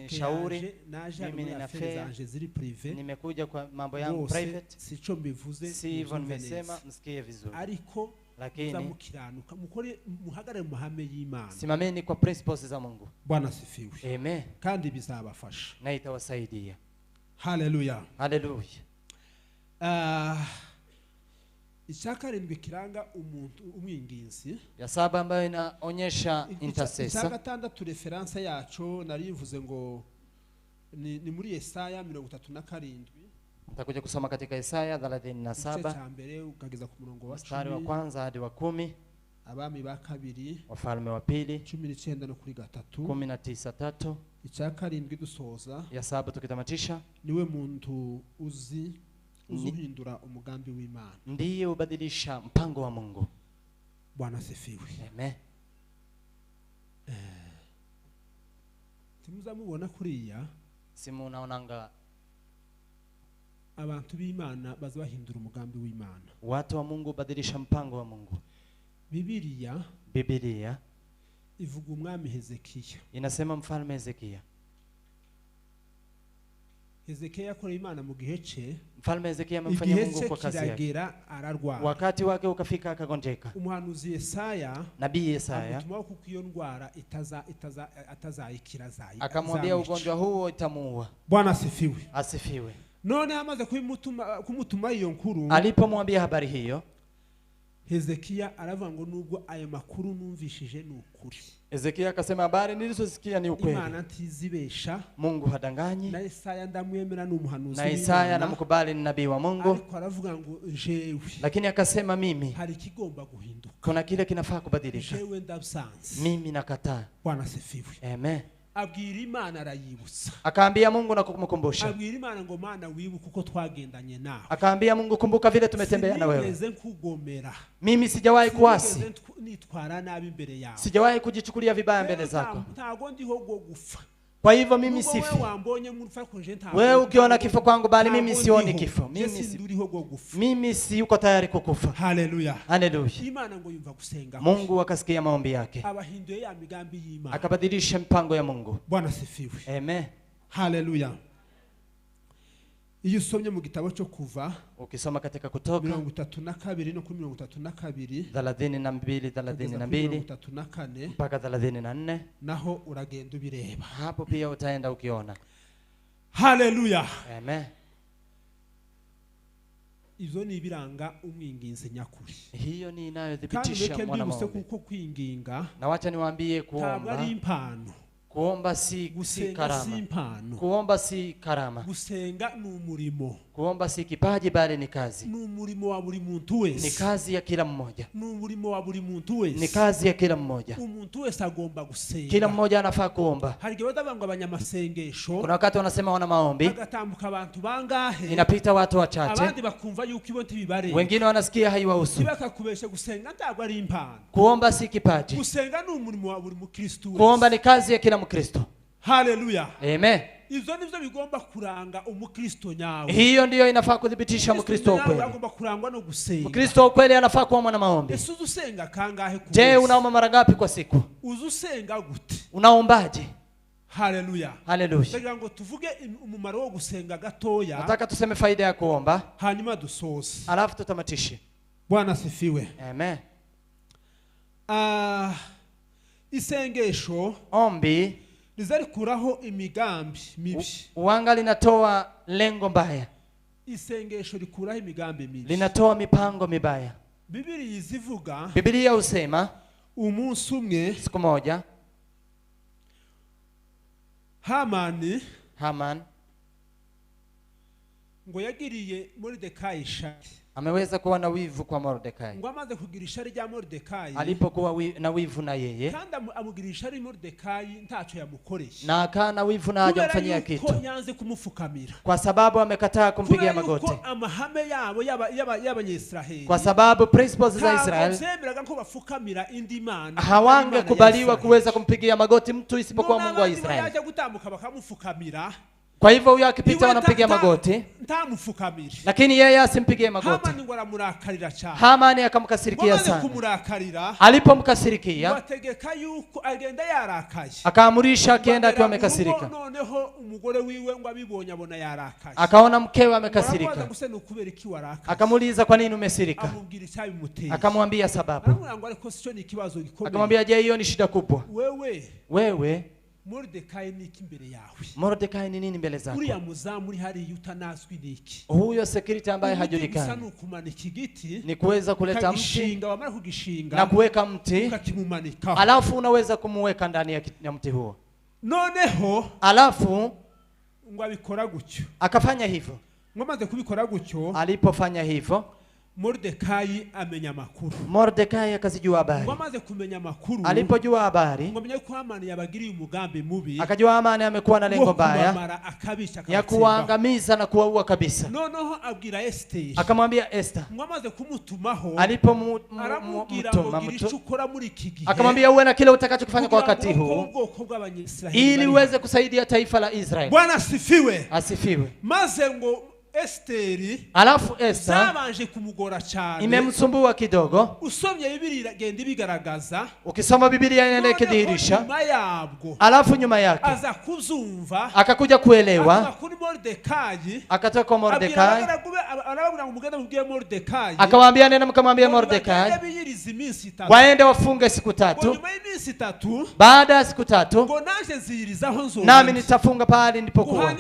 shauri. Mimi nina fedha ziri privé. Nimekuja kwa mambo yangu private. Sico mbivuze. Si hivyo nimesema, msikie vizuri. Ariko lakini zamukiranuka mukore muhagare mu mahame y'Imana. Simameni kwa principles za Mungu. Bwana asifiwe. Amen. Kandi bizabafasha. Na itawasaidia. Hallelujah. Hallelujah. Icyakarindwi kiranga umuntu umwinginzi. Ya saba ambayo inaonyesha intercessor. Icyagatandatu reference yacu narivuze ngo ni muri Yesaya 37. Nitakuja kusoma katika Yesaya 37. Cyambere ukageza ku murongo wa 10. Mstari wa kwanza hadi wa 10. Abami ba kabiri. Wafalme wa pili 19 no kuri 3. 19:3. Icyakarindwi dusoza. Ya saba tukitamatisha. Niwe muntu uzuhindura umugambi w'Imana. Ndiye ubadilisha mpango wa Mungu. Bwana asifiwe. Amen. Timuzamubona kuriya. Simunaonanga abantu b'Imana bazahindura umugambi w'Imana. Watu wa Mungu badilisha mpango wa Mungu. Biblia ivuga umwami Hezekiya. Inasema mfalme Hezekiya. Hezekiya yakora Imana mu gihe cye. Mfalme Hezekiya amemfanyia Mungu kwa kazi yake. Ararwara. Wakati wake ukafika akagonjeka. Umuhanuzi Yesaya, nabii Yesaya, akamwambia kuko iyo ndwara atazayikira zayi. Akamwambia ugonjwa huo itamuua. Bwana asifiwe. Asifiwe. None amaze kumutuma iyo nkuru. Alipomwambia habari hiyo, Hezekiya aravuga ngo nubwo ayo makuru numvishije n'ukuri. Hezekiya akasema habari nilizosikia ni ukweli. Imana ntizibesha. Mungu hadanganyi. Na Yesaya ndamwemera n'umuhanuzi. Na Yesaya namkubali ni nabii wa Mungu. Ariko aravuga ngo jewe. Lakini akasema mimi hari kigomba guhinduka. Kuna kile kinafaa kubadilika. Jewe ndabsanze. Mimi nakataa. Bwana asifiwe. Amen. Abwira Imana arayibutsa. Akaambia Mungu na kumkumbusha. Abwira Imana ngo Mana wibuka uko twagendanye nawe. Akaambia Mungu kumbuka vile tumetembea na wewe. Sinigeze nkugomera. Mimi sijawahi kuasi. Nitwara nabi imbere yawe. Sijawahi kujichukulia vibaya mbele zako. Ntago ndiho go gufa. Kwa hivyo mimi sifi. Wewe ukiona kifo kwangu bali mimi sioni kifo. Mimi si yuko tayari kukufa. Hallelujah. Hallelujah. Mungu akasikia maombi yake. Akabadilisha mpango ya Mungu. Bwana sifiwe. Amen. Hallelujah. Iyo usomye mu gitabo cyo kuva, ukisoma katika Kutoka 32 no kuri 32 32 mpaka 34, naho uragenda ubireba. Hapo pia utaenda ukiona. Hallelujah. Amen. Izo ni biranga umwinginzi nyakuri. Hiyo ni inayodhibitisha mwana maombi. Kuko kwinginga, na wacha niwaambie kuomba ari impano. Kuomba si karama. Kuomba si karama. Gusenga ni umurimo. Kuomba si kipaji bali ni kazi. Ni umurimo wa buri muntu wese. Ni kazi ya kila mmoja. Ni umurimo wa buri muntu wese. Ni kazi ya kila mmoja. Umuntu wese agomba gusenga. Kila mmoja anafaa kuomba. Hari gihe badabanga abanyamasengesho. Kuna wakati wanasema wana maombi. Agatambuka abantu bangahe. Inapita watu wachache. Abandi bakumva yuko ibonti bibare. Wengine wanasikia haiwahusu. Bakakubesha gusenga ntabwo ari impano. Kuomba si kipaji. Gusenga ni umurimo wa buri mukristo wese. Kuomba ni kazi ya kila Mkristo. Hallelujah. Amen. Izo nivyo bigomba kuranga umukristo nyawe. Hiyo ndiyo inafaa kudhibitisha Mkristo ukweli. Agomba kurangwa no gusenga. Mkristo ukweli anafaa kuwa mwana maombi. Yesu usenga kangahe ku? Je, unaomba mara ngapi kwa siku? Uzusenga gute? Unaombaje? Hallelujah. Hallelujah. Ndagira ngo tuvuge umumaro wo gusenga gatoya. Nataka tuseme faida ya kuomba. Hanyuma dusoze. Alafu tutamatishe. Bwana sifiwe. Amen. Isengesho ombi nizari kuraho imigambi mibi. Uwanga linatoa lengo mbaya. Isengesho rikuraho imigambi mibi. Linatoa mipango mibaya. Biblia izivuga. Biblia husema umunsi umwe, siku moja, Haman ngo yagiriye Mordekai ishari. Ameweza kuwa na wivu kwa Mordekai. Ngo amaze kugira ishari rya Mordekai. Alipokuwa na wivu na yeye. Kandi amugira ishari Mordekai ntaco yamukoreye. Na akana wivu na hajamfanyia kitu. Ko yanze kumufukamira. Kwa sababu amekataa kumpigia magoti. Ko amahame yabo y'abanyesiraheli. Kwa sababu principles za Israel hawange kubaliwa kuweza kumpigia magoti mtu isipokuwa Mungu wa Israeli. Kwa hivyo huyo akipita wanampigia magoti, lakini yeye asimpigie magoti. Hamani akamkasirikia sana. Alipomkasirikia akaamurisha akienda akiwa amekasirika. Akaona mkewe amekasirika, akamuuliza kwa nini umesirika. Akamwambia sababu. Akamwambia je, hiyo ni shida kubwa? Wewe Mordekai niki mbele yawe? Mordekai ni nini mbele zako? Uriya muzamu uri hari yutanaswi niki? Huyo security ambaye hajulikani. Ni kuweza kuleta mti na kuweka mti, alafu unaweza kumuweka ndani ya mti huo. Noneho alafu ngo abikora gutyo. Akafanya hivyo. Ngomaze kubikora gutyo, alipofanya hivyo Mordekai amenya makuru. Mordekai akazijua habari. Ngomaze kumenya makuru, alipojua habari, ngomenya ko Hamani yabagiriye umugambi mubi. Akajua Hamani amekuwa na lengo baya ya kuangamiza na kuwaua kabisa. Noneho abwira Esther. Akamwambia Esther. Ngomaze kumutumaho, alipomutuma akamwambia uwe na kile utakachokifanya kwa wakati huu ili uweze kusaidia taifa la Israeli. Bwana asifiwe. Asifiwe. Maze ngo Esteri, alafu Esther zabanje kumugora cyane, imemsumbua kidogo. Usomye Biblia genda bigaragaza, ukisoma Biblia inaenda kidhihirisha. Alafu nyuma yake aza kuzumva, akakuja kuelewa, akatoka Mordekai, akawaambia nenda mkamwambia Mordekai waende wafunge siku 3. Baada ya siku 3 nami nitafunga pale nilipokuwa.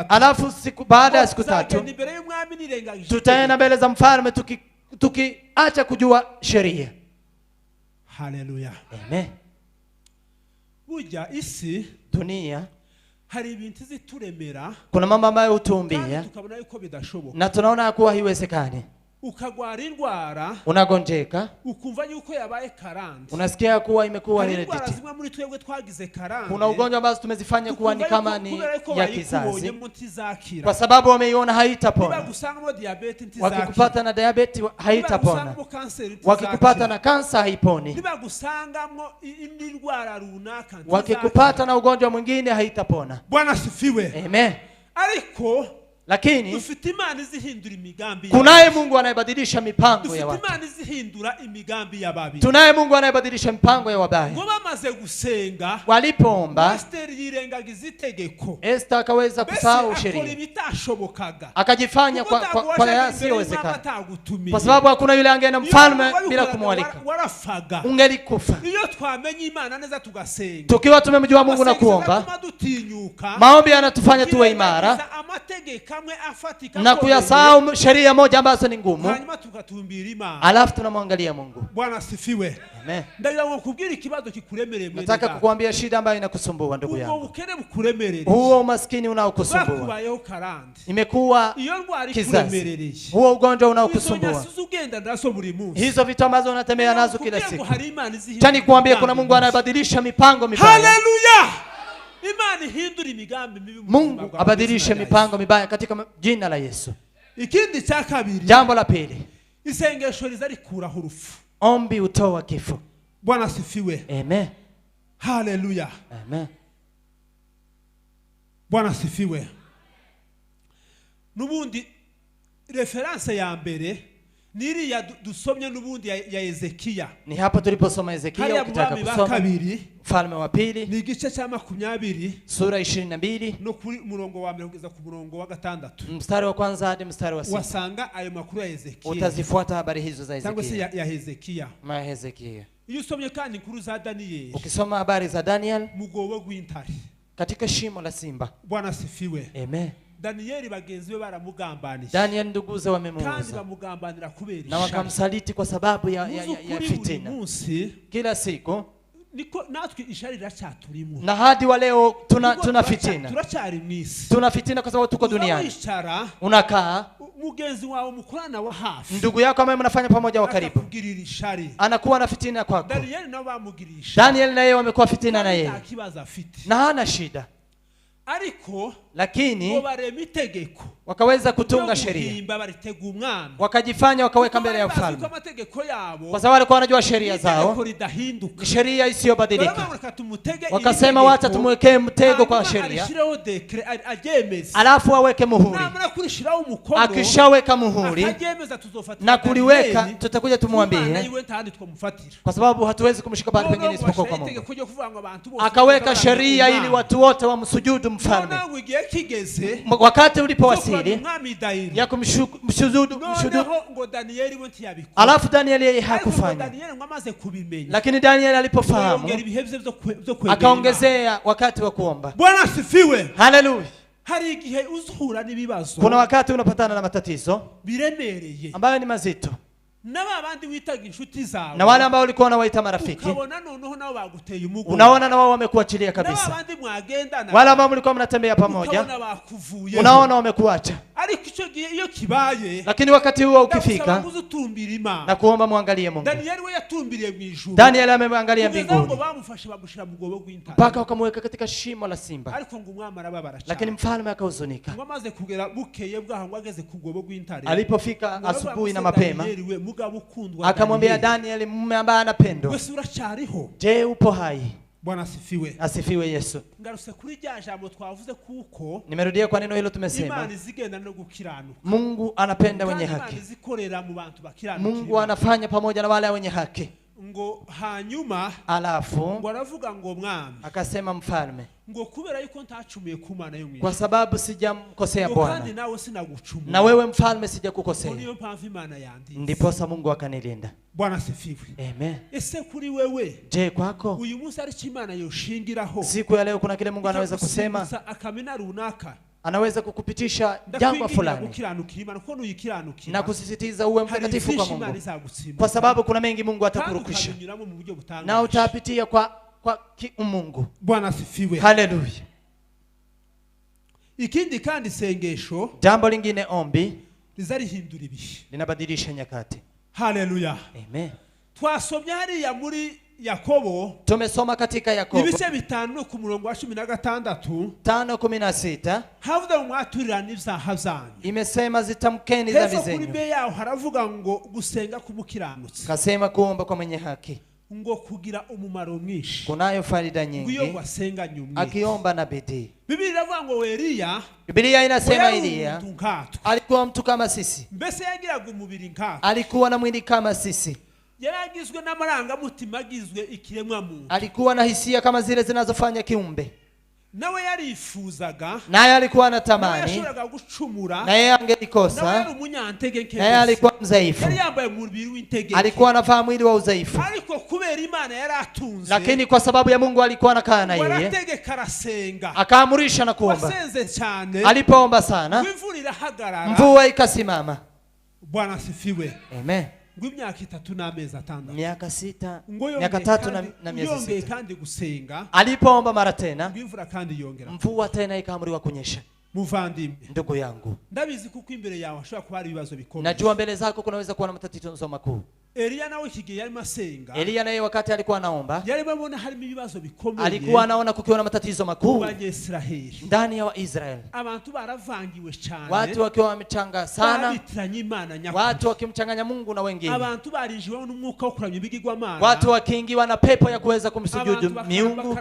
Alafu baada ya siku 3 tutaenda mbele za mfalme tukiacha kujua sheria. Haleluya. Amen. Buja isi dunia hari ibintu zituremera, kuna mambo ambayo hutumbia na tunaona kuwa haiwezekani. Ukagwara indwara, unagonjeka, ukumva yuko yabaye karande, unasikia kuwa imekuwa heredity. Kuna ugonjwa ambazo tumezifanya kuwa ni kama ni ya kizazi, kwa sababu wameiona haitapona. Wakikupata na diabetes haitapona, wakikupata na kansa haiponi, wakikupata na ugonjwa mwingine haitapona. Bwana asifiwe. Amen. Ariko lakini kunaye Mungu anayebadilisha mipango ya watu. Tunaye Mungu anayebadilisha mipango ya wabaya. Walipoomba, Esther akaweza kusahau sheria, akajifanya kwa yasiyowezekana, kwa sababu hakuna yule angeenda mfalme bila kumwalika. Ungelikufa. Tukiwa tumemjua Mungu na kuomba, maombi yanatufanya tuwe imara na kuyasahau sheria moja ambazo ni ngumu, alafu tunamwangalia Mungu. Bwana asifiwe. Amen. Nataka kukuambia shida ambayo inakusumbua ndugu yangu. Huo umaskini unaokusumbua imekuwa kizazi. Huo ugonjwa unaokusumbua, hizo vitu ambazo unatembea nazo kila siku, tani kuambia kuna Mungu anayebadilisha mipango mibaya. Haleluya. Mungu abadilishe mipango mibaya katika jina la Yesu. Ikindi cha kabiri, jambo la pili, isengesho rizarikura hurufu. Ombi utoa kifo. Bwana asifiwe. Amen. Haleluya. Amen. Bwana asifiwe. Nubundi reference ya mbere niri ya dusomye nubundi ya Ezekiya. Ni hapa tuliposoma Ezekiya. Ukitaka kusoma Mfalme wa pili ni gice cha 20 sura 22 no kuri murongo wa 1 kugeza ku murongo wa 6, mstari wa kwanza hadi mstari wa 6. Wasanga ayo makuru ya Ezekiya, utazifuata habari hizo za Ezekiya. Tangu ya Ezekiya, ma Ezekiya. Iyo usomye kandi inkuru za Daniel, ukisoma habari za Daniel mugobo gw'intare, katika shimo la simba. Bwana asifiwe. Amen. Daniel bagenzi be baramugambanije. Daniel nduguze wamemuuza, kandi bamugambanira kubera na wakamsaliti kwa sababu ya fitina. Kila siku niko natwe ishari riracaturimo na hadi wa leo tuna fitina. Turacari mwisi. Tuna fitina kwa sababu tuko duniani. Unakaa mugenzi wawe mukorana wa hafi, ndugu yako ambaye mnafanya pamoja wa karibu, anakuwa na fitina kwako. Daniel na yeye wamekuwa fitina na yeye, na hana shida, lakini wakaweza kutunga sheria, wakajifanya wakaweka mbele ya ufalme, kwa sababu walikuwa wanajua sheria zao, sheria isiyobadilika. Wakasema wacha tumwekee mtego kwa sheria, alafu aweke muhuri. Akishaweka muhuri na kuliweka, tutakuja tumwambie, kwa sababu hatuwezi kumshika bali pengine isipokuwa kwa Mungu. Akaweka sheria ili watu wote wamsujudu mfalme. Wakati ulipowasili ya kumsujudu, alafu Daniel yeye hakufanya. Lakini Daniel alipofahamu, akaongezea wakati wa kuomba. Bwana asifiwe. Haleluya. Hari igihe uzuhura n'ibibazo, kuna wakati unapatana na matatizo biremereye ambayo ni mazito, n'abandi witaga inshuti zawe, na wale ambao ulikuwa unawaita marafiki, ukabona noneho nao baguteye umugongo, unaona na wao wamekuachilia kabisa. N'abandi mwagendana, wale ambao mlikuwa mnatembea pamoja, unaona wamekuacha. Ariko icyo gihe iyo kibaye, lakini wakati huo ukifika na kuomba muangalie Mungu. Daniel we yatumbiriye mu ijuru, Daniel amemwangalia mbinguni, ngo bamufashe bagushira mu gobo gw'intare, mpaka wakamweka katika shimo la simba. Ariko ngo umwami arababara cyane, lakini mfalme akahuzunika. Ngo amaze kugera bukeye bwaho ngo ageze ku gobo gw'intare, alipofika asubuhi na mapema, akamwambia Daniel, mume ambaye anapendwa, wewe uracariho? Je, upo hai? Bwana asifiwe. Asifiwe Yesu. Ngaruse kuri rya jambo twavuze kuko nimerudia kwa neno hilo tumesema, Imana zigenda no gukiranuka. Mungu anapenda wenye haki. Imana zikorera mu bantu bakiranuka. Mungu anafanya pamoja na wale wenye haki. Ngo hanyuma alafu ngo aravuga ngo mwami, akasema mfalme, ngo kubera yuko ntacumuye ku Mana yo mwijuru, kwa sababu sijamkosea Bwana, kandi nawe sinagucumura, na wewe mfalme sijakukosea, niyo mpamvu Imana yandinze. Ndiposa Mungu akanilinda. Bwana asifiwe. Amen. Ese kuri wewe, je, kwako uyu munsi ari Imana yoshingiraho, siku ya leo kuna kile Mungu anaweza kusema, akamena runaka, anaweza kukupitisha jambo fulani na kusisitiza uwe mtakatifu kwa Mungu, kwa sababu kuna mengi Mungu atakurukisha na utapitia kwa Mungu. Bwana asifiwe. Haleluya. Ikindi kandi sengesho, jambo lingine, ombi rizarihindura ibihe, linabadilisha nyakati. Haleluya. Amen. Twasomye hariya muri Yakobo, tumesoma katika Yakobo ibice 5 ku murongo wa 16, 5:16, havuga ngo mwaturira n'ivyaha zanyu, imesema zitamkeni dhambi zenyu. Kuri be yaho haravuga ngo gusenga kumukiranutsi, kasema kuomba kwa mwenye haki ngo kugira umumaro mwinshi, kunayo faida nyingi ngo wasenga nyumwe, akiomba na bidii. Biblia inavuga ngo Elia, Biblia inasema Elia alikuwa mtu kama sisi, mbese yagiraga umubiri nkatwe, alikuwa na mwili kama sisi, yaragizwe n'amarangamutima agizwe ikiremwa muntu, alikuwa na hisia kama zile zinazofanya kiumbe, nawe yarifuzaga, naye alikuwa anatamani, yashobora gucumura, naye angelikosa, naye ari umunyantege nke, naye alikuwa mzaifu, yari yambaye umubiri w'intege, alikuwa anavaa mwili wa udhaifu, ariko kubera Imana yaratunze, lakini kwa sababu ya Mungu alikuwa anakaa na yeye, warategeka arasenga, akaamurisha na kuomba. wasenze cyane, alipoomba sana, imvura irahagarara, mvua ikasimama. Bwana asifiwe. Amen. Imyaka 3 n'amezi 5, miaka 6, miaka 3 na miezi 6, yongeye kandi gusenga, alipoomba mara tena, imvura kandi yongera, mvua tena ikaamuriwa kunyesha. Muvandimwe, ndugu yangu, ndabizi kuko imbere yawe ashobora kuba hari ibibazo bikomeye, najua mbele zako kunaweza kuwa na matatizo makuu. Elia nawe kigiye yari masenga, Elia naye wakati alikuwa anaomba, yari babona harimo ibibazo bikomeye, alikuwa anaona kukiwa na matatizo makuu Abanyesiraheli, ndani ya Waisraeli. Abantu baravangiwe cyane, watu wakiwa wamechanga sana, watu wakimchanganya Mungu na wengine, abantu barinjiwe n'umwuka wo kuramya ibigirwamana, watu wakiingiwa na pepo ya kuweza kumsujudu miungu,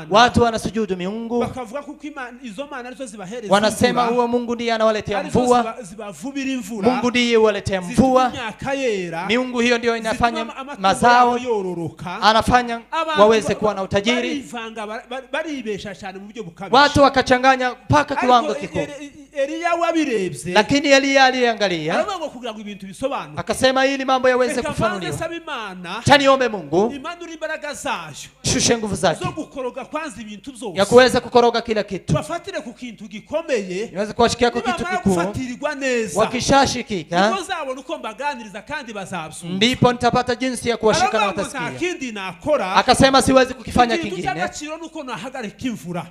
watu wanasujudu miungu, bakavuga kuko izo mana arizo zibahereza, wanasema huo Mungu ndiye anawaletea mvua, Mungu ndiye huwaletea mvua, miungu hiyo ndio inafanya mazao, anafanya waweze kuwa na utajiri. Watu wakachanganya mpaka kiwango kikubwa. Eliya wabirebye lakini Eliya aliangalia aravuga kugira ngo ibintu bisobanuke akasema ili mambo yaweze kufanuliwa taniombe Mungu imanura imbaraga zayo shushe nguvu zake zo gukoroga kwanza ibintu byose ya kuweza kukoroga kila kitu bafatire ku kintu gikomeye niweze kuwashikia kwa kitu kikuu wakishashikika uzabona uko mbaganiriza kandi bazabsuma ndipo nitapata jinsi ya kuwashika na watasikia akasema siwezi kukifanya kingine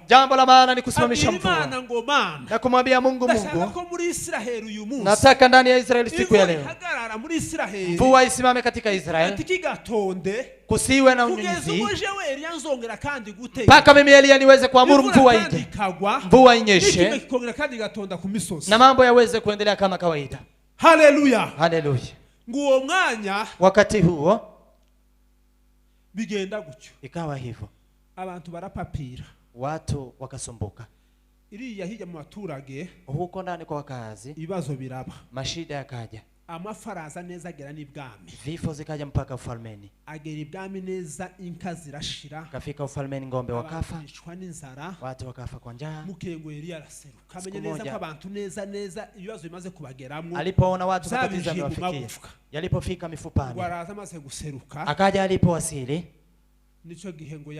jambo la maana ni kusimamisha mvua na kumwambia Mungu nataka ndani ya Israeli siku ya leo mvua isimame katika Israeli kusiwe na unyunyizi mpaka mimi Eliya niweze kuamuru mvua ije mvua inyeshe na mambo yaweze kuendelea kama kawaida. Haleluya, haleluya. Nguo mwanya wakati huo bigenda gutyo ikawa hivyo abantu barapapira watu wakasumbuka iriya hija mu baturage huko ndani kwa wakazi ibibazo biraba mashida yakaja amafaraza neza agera n'ibwami vifo zikaja mpaka ufalmeni agera ibwami neza inka zirashira kafika ufalmeni ngombe wakafa n'inzara watu wakafa kwa njaa mukengo Eliya araseruka amenye neza ko abantu neza ibibazo bimaze kubageramo alipoona watu matatizo yamewafikia yalipofika mifupani waraza amaze guseruka akaja alipowasili nico gihe ngo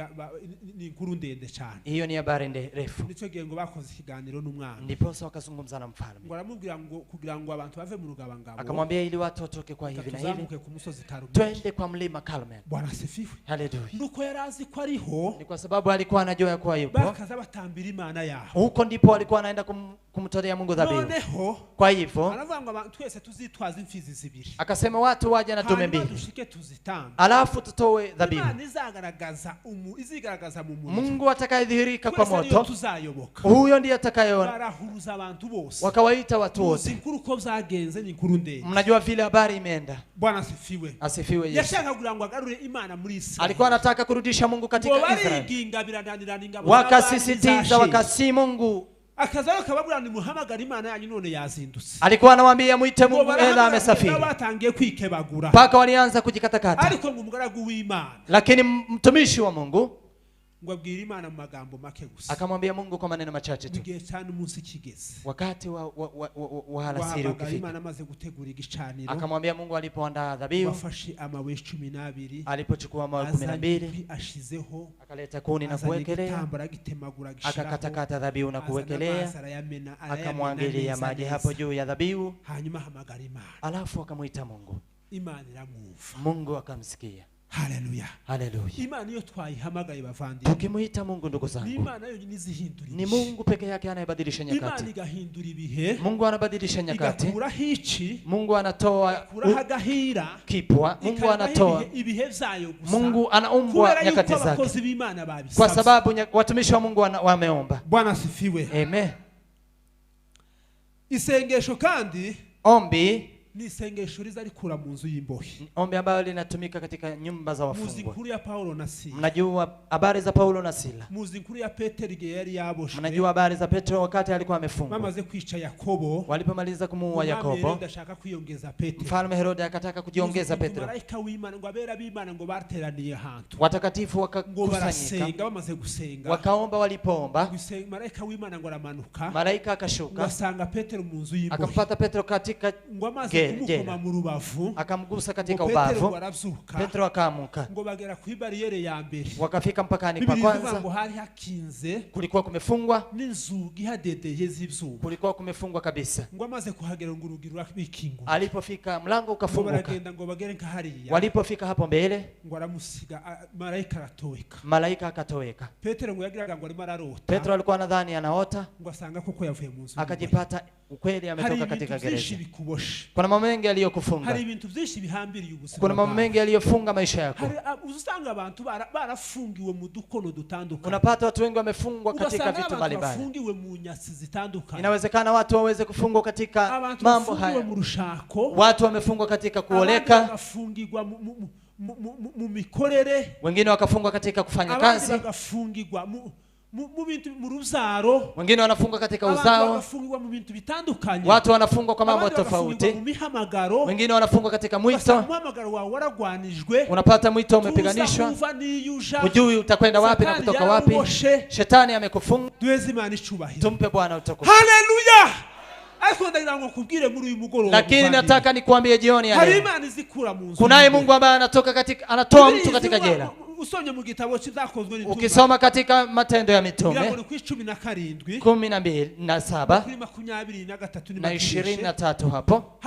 ni inkuru ndende cyane hiyo ni habari ndefu nico gihe ngo bakoze ikiganiro n'umwana ndipo wakazungumza na mfalme ngo aramubwira ngo kugira ngo abantu bave mu rugabangabo akamwambia ili watu watoke kwa hivi na hivi Karumeli twende kwa mlima Karmeli. Bwana asifiwe, haleluya. nuko yarazi ko ariho ni kwa sababu alikuwa anajua kwa yupo bakaza batambira Imana yaho huko ndipo alikuwa anaenda kumtolea Mungu dhabihu. Kwa hivyo aravuga ngo twese tuzitwaza imfizi zibiri akasema watu waje na dume mbili dushike tuzitamba alafu tutoe dhabihu. Izigaragaza mu Mungu atakayedhihirika kwa moto huyo ndiye atakayeona. Barahuruza abantu bose wakawaita watu wote. Inkuru ko zagenze ni inkuru ndende. Mnajua vile habari imeenda. Bwana asifiwe, asifiwe Yesu. Yashaka kugira ngo agarure Imana muri Israeli. Alikuwa anataka kurudisha Mungu katika Israeli. Wakasisitiza wakasi Mungu akazayo kababura ni muhamagara Imana yanyu none yazindutse. Alikuwa anawaambia muite Mungu ela amesafiri. Batangiye kwikebagura paka walianza kujikatakata. Ariko ngo umugaragu w'Imana lakini mtumishi wa Mungu ngo abwira Imana mu magambo make gusa akamwambia Mungu kwa maneno machache tu. Igihe cyane umunsi kigeze wakati wa alasiri ukifika Imana amaze gutegura igicaniro akamwambia Mungu alipoandaa dhabihu wafashe amabuye 12 alipochukua mawe 12 ashizeho akaleta kuni na kuwekelea akakatakata dhabihu na kuwekelea akamwangilia maji hapo juu ya dhabihu hanyuma hamagara Imana alafu akamuita Mungu. Imana iramwumva Mungu akamsikia. Haleluya, haleluya. Imana iyo twayihamagaye bavandi tukimuita Mungu ndugu zangu Imana yo nizihindura ni Mungu peke yake anayebadilisha nyakati. Imana igahindura ibihe Mungu anabadilisha nyakati. Igakura hichi Mungu anatoa hagahira kipwa. Mungu anatoa ibihe vyayo gusa. Mungu anaumbwa nyakati zake kwa sababu watumishi wa Mungu wameomba. Bwana asifiwe, amen. Isengesho kandi ombi ni isengesho riza rikura mu nzu y'imbohe. Ombi ambalo linatumika katika nyumba za wafungwa. Muzi nkuru ya Paulo na Sila. Mnajua habari za Paulo na Sila. Muzi nkuru ya Petero igihe yari yaboshwe. Mnajua habari za Petro wakati alikuwa amefungwa. Bamaze kwica Yakobo. Walipomaliza kumuua Yakobo. Ndashaka kwiyongeza Petero. Mfalme Herode akataka kujiongeza Petro. Malaika w'Imana ngo abera b'Imana ngo barteraniye ahantu. Watakatifu wakakusanyika. Bamaze gusenga. Wakaomba walipoomba. Malaika w'Imana ngo aramanuka. Malaika akashuka. Wasanga Petero mu nzu y'imbohe. Akampata Petro katika akamgusa katika ubavu. Petro akaamuka. Ngo bagera ku barriere ya mbere. Wakafika mpakani pa kwanza. Ngo hari hakinze. Kulikuwa kumefungwa. N'inzugi hadedeye z'ibzuba. Kulikuwa kumefungwa kabisa. Ngo amaze kuhagera ngo urugi rurabikingu. Alipofika mlango ukafunguka. Ngo baragenda ngo bagere nka hariya. Walipofika hapo mbele. Ngo aramusiga malaika aratoweka. Malaika akatoweka. Petero ngo yagiraga ngo arimo ararota. Petro alikuwa anadhani anaota. Ngo asanga koko yavuye mu nzu. Akajipata ukweli ametoka katika gereza. Kuna mambo mengi aliyokufunga. Hari ibintu byinshi bihambiriye ubuzima. Kuna mambo mengi aliyofunga maisha yako. Uzusanga abantu barafungiwe mu dukono dutandukanye. Unapata watu wengi wamefungwa katika vitu mbalimbali. Bafungiwe mu nyasi zitandukanye. Inawezekana watu waweze kufungwa katika mambo haya. Mu rushako. Watu wamefungwa katika kuoleka. Bakafungirwa mu mikorere. Wengine wakafungwa katika kufanya kazi. Bakafungirwa mu ruzaro. Wengine wanafungwa katika uzao. Wanafungwa mu bintu bitandukanye. Watu wanafungwa kwa mambo tofauti. Wengine wanafungwa katika mwito. Muhamagaro wawe waragwanijwe. Unapata mwito umepiganishwa. Hujui utakwenda wapi na kutoka wapi. Shetani amekufunga. Duheze Imana icubahiro. Tumpe Bwana utukufu. Haleluya. lakini nataka nikuambie jioni ya leo kunaye Mungu ambaye anatoa mtu katika jela. Ukisoma katika Matendo ya Mitume 17 na 23 hapo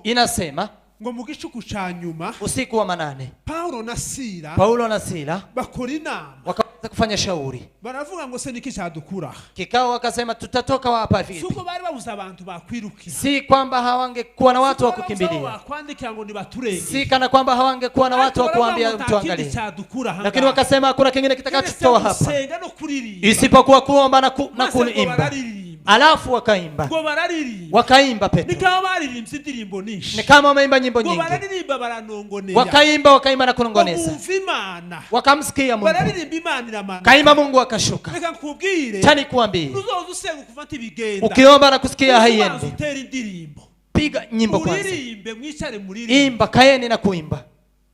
inasema ngo mu gicuku cha nyuma usiku wa manane Paulo na Sila bakora inama wakaanza kufanya shauri. Baravuga ngo se niki cyadukura kikao, wakasema tutatoka hapa vipi? Suko bari babuza abantu bakwirukira, si kwamba hawangekuwa na watu wa kukimbilia, si kana kwamba hawangekuwa na watu wa kuambia mtu angalie, lakini wakasema hakuna kingine kitakachotoa hapa isipokuwa kuomba na kuimba. Alafu wakaimba Petro, ni kama wameimba nyimbo nyingi, wakaimba na kunongoneza, wakamsikia Mungu, kaimba Mungu akashuka. Tani kuambia ukiomba na kusikia haiendi, piga nyimbo kwanza, imba, kaeni na kuimba,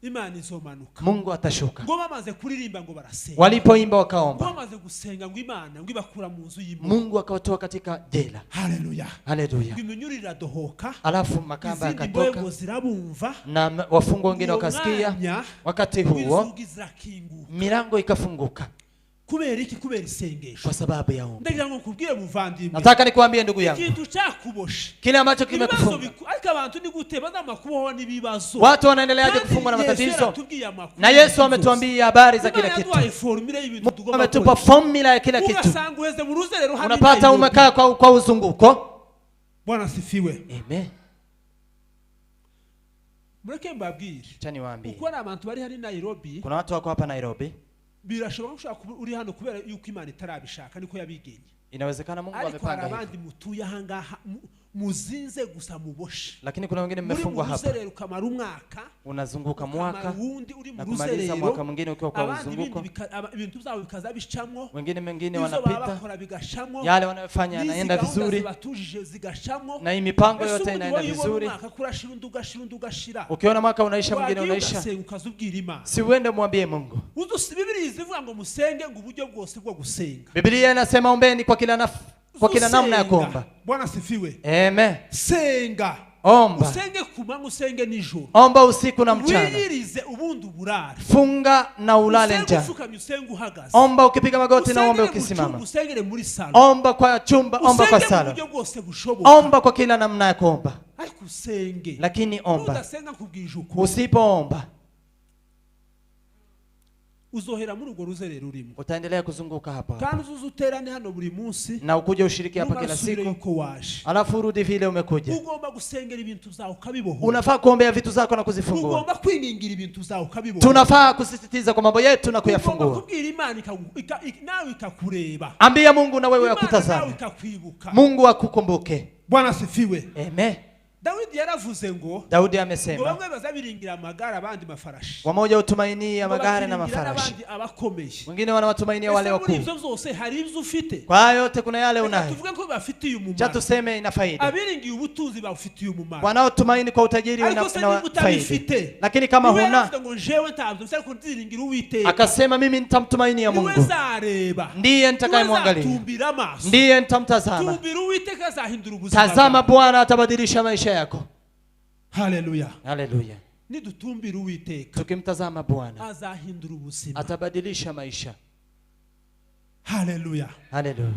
Imana izomanuka, Mungu atashuka. Ngo bamaze kuririmba ngo barasenga, walipoimba wakaomba, bamaze gusenga ngo Imana ngo ibakura mu nzu y'imana, Mungu akawatoa katika jela. Haleluya, haleluya. Iminyurira dohoka, alafu makamba yakatoka zirabumva, na wafungwa wengine wakasikia. Wakati huo milango ikafunguka. Kubera iki? Kubera isengesho, kwa sababu ya ombi. Ndagira ngo kubwire muvandimwe, nataka nikwambie ndugu yangu, ikintu cyakuboshe, kile ambacho kimekufunga. Ariko abantu ni guteba n'amakubaho n'ibibazo, watu wanaendeleaje kufungwa na matatizo? Na Yesu ametuambia habari za kila kitu, ametupa formula ya kila kitu. Unapata umekaa kwa uzunguko. Bwana sifiwe, amen. Mureke mbabwire, cyane waambie, uko abantu bari hari Nairobi, kuna watu wako hapa Nairobi, birashoboka uri hano kubera yuko Imana itarabishaka niko yabigenye. Inawezekana Mungu amepanga hivyo. Abandi mutuye ahangaha muzinze gusa muboshe, lakini kuna wengine mmefungwa hapa, unazunguka mwaka na kumaliza mwaka mwingine ukiwa kwa uzunguko. Ibintu byabo bikaza bicamwo, wengine wanapita, yale wanayofanya yanaenda vizuri, na hii mipango yote inaenda vizuri. Ukiona mwaka unaisha mwingine unaisha, si uende mwambie Mungu. Biblia izivuga ngo musenge ngo uburyo bwose bwo gusenga. Biblia inasema ombeni kwa kila namna ya kuomba. Bwana sifiwe, amen. Senga, omba, usenge kumanywa, usenge nijoro, omba usiku na mchana, wiririze ubundi burare, funga na ulale njaa, omba ukipiga magoti na ombe ukisimama, usengere muri sala, omba kwa chumba, omba kwa sala, omba kwa kila namna ya kuomba. Ariko usenge, lakini omba. Udasenga kubwije uko, usipoomba uzohera muri ugo ruzerero urimo, utaendelea kuzunguka hapa kandi uzuterane hano buri munsi, na ukuje ushiriki hapa kila siku, alafu urudi vile umekuja. Ugomba gusengera ibintu zawe ukabibohora, unafaa kuombea vitu zako na kuzifungua, ugomba kwiningira ibintu zawe ukabibohora. Tunafaa kusisitiza kwa mambo yetu na kuyafungua. Ugomba kubwira Imana nawe ikakureba, ambia Mungu na wewe akutazame, Mungu akukumbuke. Bwana sifiwe, amen. Daudi yaravuze ngo, Daudi amesema, bamwe bazabiringira amagara abandi mafarashi, wamoja utumainia magari na mafarashi, wengine wanawatumainia wale wakuu. Ibyo byose hari ibyo ufite, kwa yote kuna yale unayo. Tuvuga ko bafitiye umumaro, cha tuseme ina faida. Abiringiye ubutunzi bafitiye umumaro, wanaotumaini kwa utajiri na faida. Lakini kama huna, akasema mimi nitamtumainia Mungu, ndiye nitakayemwangalia, ndiye nitamtazama. Tazama Bwana atabadilisha maisha yako. Haleluya, haleluya. Nidutumbira Uwiteka, tukimtazama Bwana azahindura ubuzima, atabadilisha maisha. Haleluya, haleluya.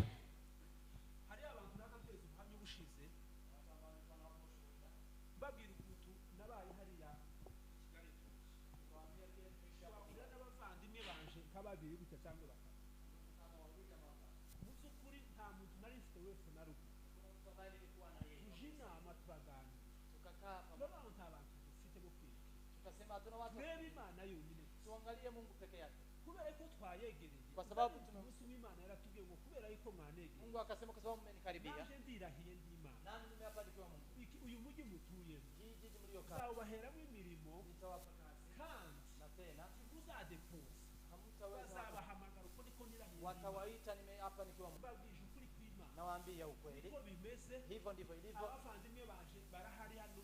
Kwa sababu tumemheshimu Imana, yaratubwiye ngo kubera yuko mwanege, Mungu akasema kwa sababu mmenikaribia, ndirahiye ndima nani nimeyapatiwa Mungu, uyu mujyi mutuye, jiji mlio kaa ubaheramo imirimo, nitawapa kazi kandi na tena uzadepoza, hamtaweza bahamagara uko niko nirahiye, watawaita hapa nikiwa mbabwije ukuri kw'Imana, nawaambia ukweli, uko bimeze hivyo ndivyo ilivyo. Abavandimwe baje barahari hano,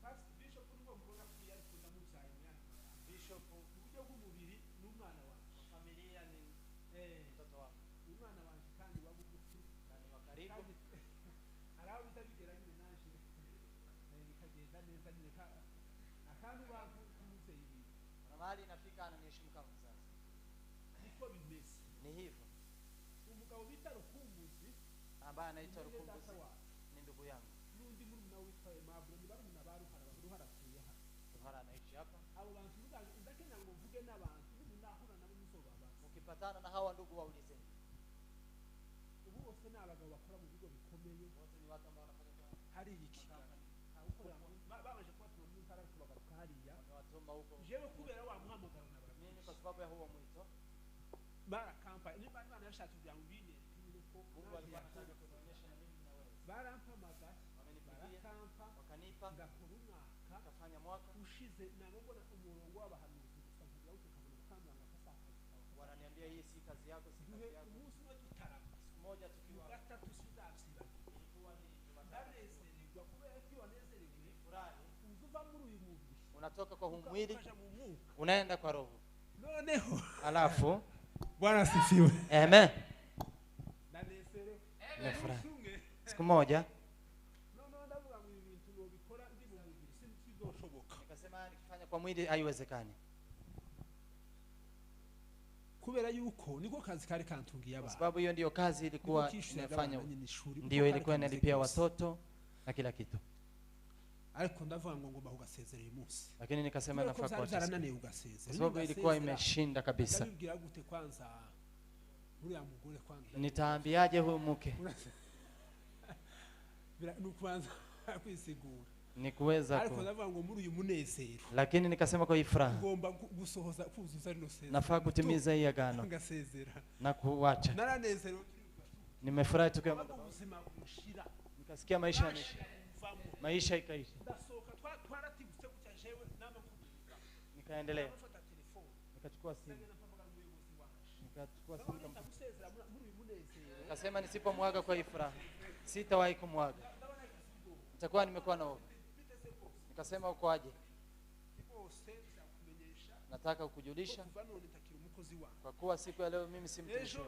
Pastor Bishop niko mbona kuya ariko ndamuzaye yani Bishop uburyo bw'umubiri n'umwana wa familia ni mtoto wako, umwana wanjye kandi wabugufi kandi wa karibu, araba bigera nyine naje bikagenda neza nyine akantu bakuze ibi na mahali inafika ananiheshimu kama mzazi. Niko bimeze. Ni hivyo. Umugabo bita Rukumbuzi ambaye anaitwa Rukumbuzi ni ndugu yangu. Nundi muri mna witwa Mabro ni bari mna baru Ruhara tuye hapa. Ruhara anaishi hapa. Abo bantu ndakenya ngo mvuge n'abantu ubu nahura nabo muzobabaza. Mukipatana na hawa ndugu waulizeni. Ubu bose n'abagabo bakora mu bigo bikomeye. Wote ni watu ambao wanafanya kazi. Hari iki. Babaje kwa tuma mu ntara kubagaruka hariya. Watuma huko. Jewe kubera wa muhamagaro n'abantu. Mimi kwa sababu ya huo mwito. Bara kampani ni bari bana yashatse kugira ngo bine ko Mungu alikuwa anataka kuonyesha na mimi na wewe. Barampamaga wamenipigia wakanipa ngakora umwaka kafanya mwaka ushize nabona umurongo w'abahanuzi gusa kugira ngo tukabona ukambanga kasaka wananiambia hii si kazi yako si kazi yako. Umunsi umwe tutarama siku moja tukiwa gatatu sidavsiba ilikuwa ni Jumatatu kubera ko wanezerewe furahi uzuva muri uyu mubiri unatoka kwa huu mwili unaenda kwa roho. Noneho alafu Bwana sifiwe. Amen. Nefurahi. Siku moja nikasema nikifanya kwa mwili haiwezekani. Kubera yuko niko kazi kari kantungiye aba. Sababu hiyo ndio kazi ilikuwa inafanya. Ndio ilikuwa inalipia watoto na kila kitu. Ariko ndavuga ngo ngomba kugasezera uyu munsi. Lakini nikasema nafaa kwa ugasezera. Sababu ilikuwa imeshinda kabisa. Nibwira gute kwanza uriya mugore kwanza. Nitaambiaje huyu mke? Nukuanza kwisigura. Ni kuweza ariko ndavuga ngo muri uyu munezero. Lakini nikasema kwa hii furaha ngomba gusohoza kuzuza rino sezera. nafaa kutimiza hii agano. Ngasezera. Na kuacha. Naranezero. Nimefurahi tukiwa nikasikia maisha yanisha. Maisha ikaisha. Nikaendelea. Nikachukua simu. Nikasema nisipomwaga kwa hii furaha sitawahi kumwaga. Nitakuwa nimekuwa na hofu. Nikasema uko aje? Nataka kukujulisha kwa kuwa siku ya leo mimi si mtumishi.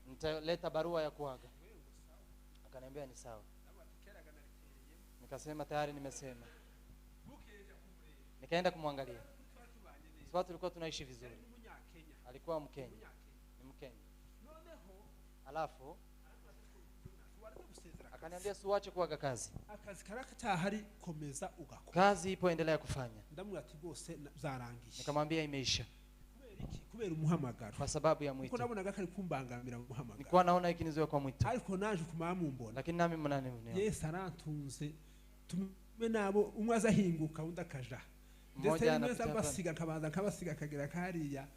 Nitaleta barua ya kuaga. Akaniambia ni sawa. Nikasema tayari nimesema. Nikaenda kumwangalia. Sababu tulikuwa tunaishi vizuri. Alikuwa Mkenya. Ni Mkenya. Alafu akaniambia siuache kuaga kazi. Akazi karaka hari komeza ugakora. Kazi ipo endelea kufanya. Ndamubwira ati bose zarangiye. Nikamwambia imeisha. Kubera umuhamagaro. Kwa sababu ya mwito. Kuko nabonaga kari kumbangamira umuhamagaro. Nilikuwa naona ikinizoea kwa mwito. Ariko naje kumamumbona. Lakini nami mnaniona. Yesu arantunze. Tume nabo umwe azahinguka undi akaja. Mmoja anapita basiga kabanza kabasiga kagera kariya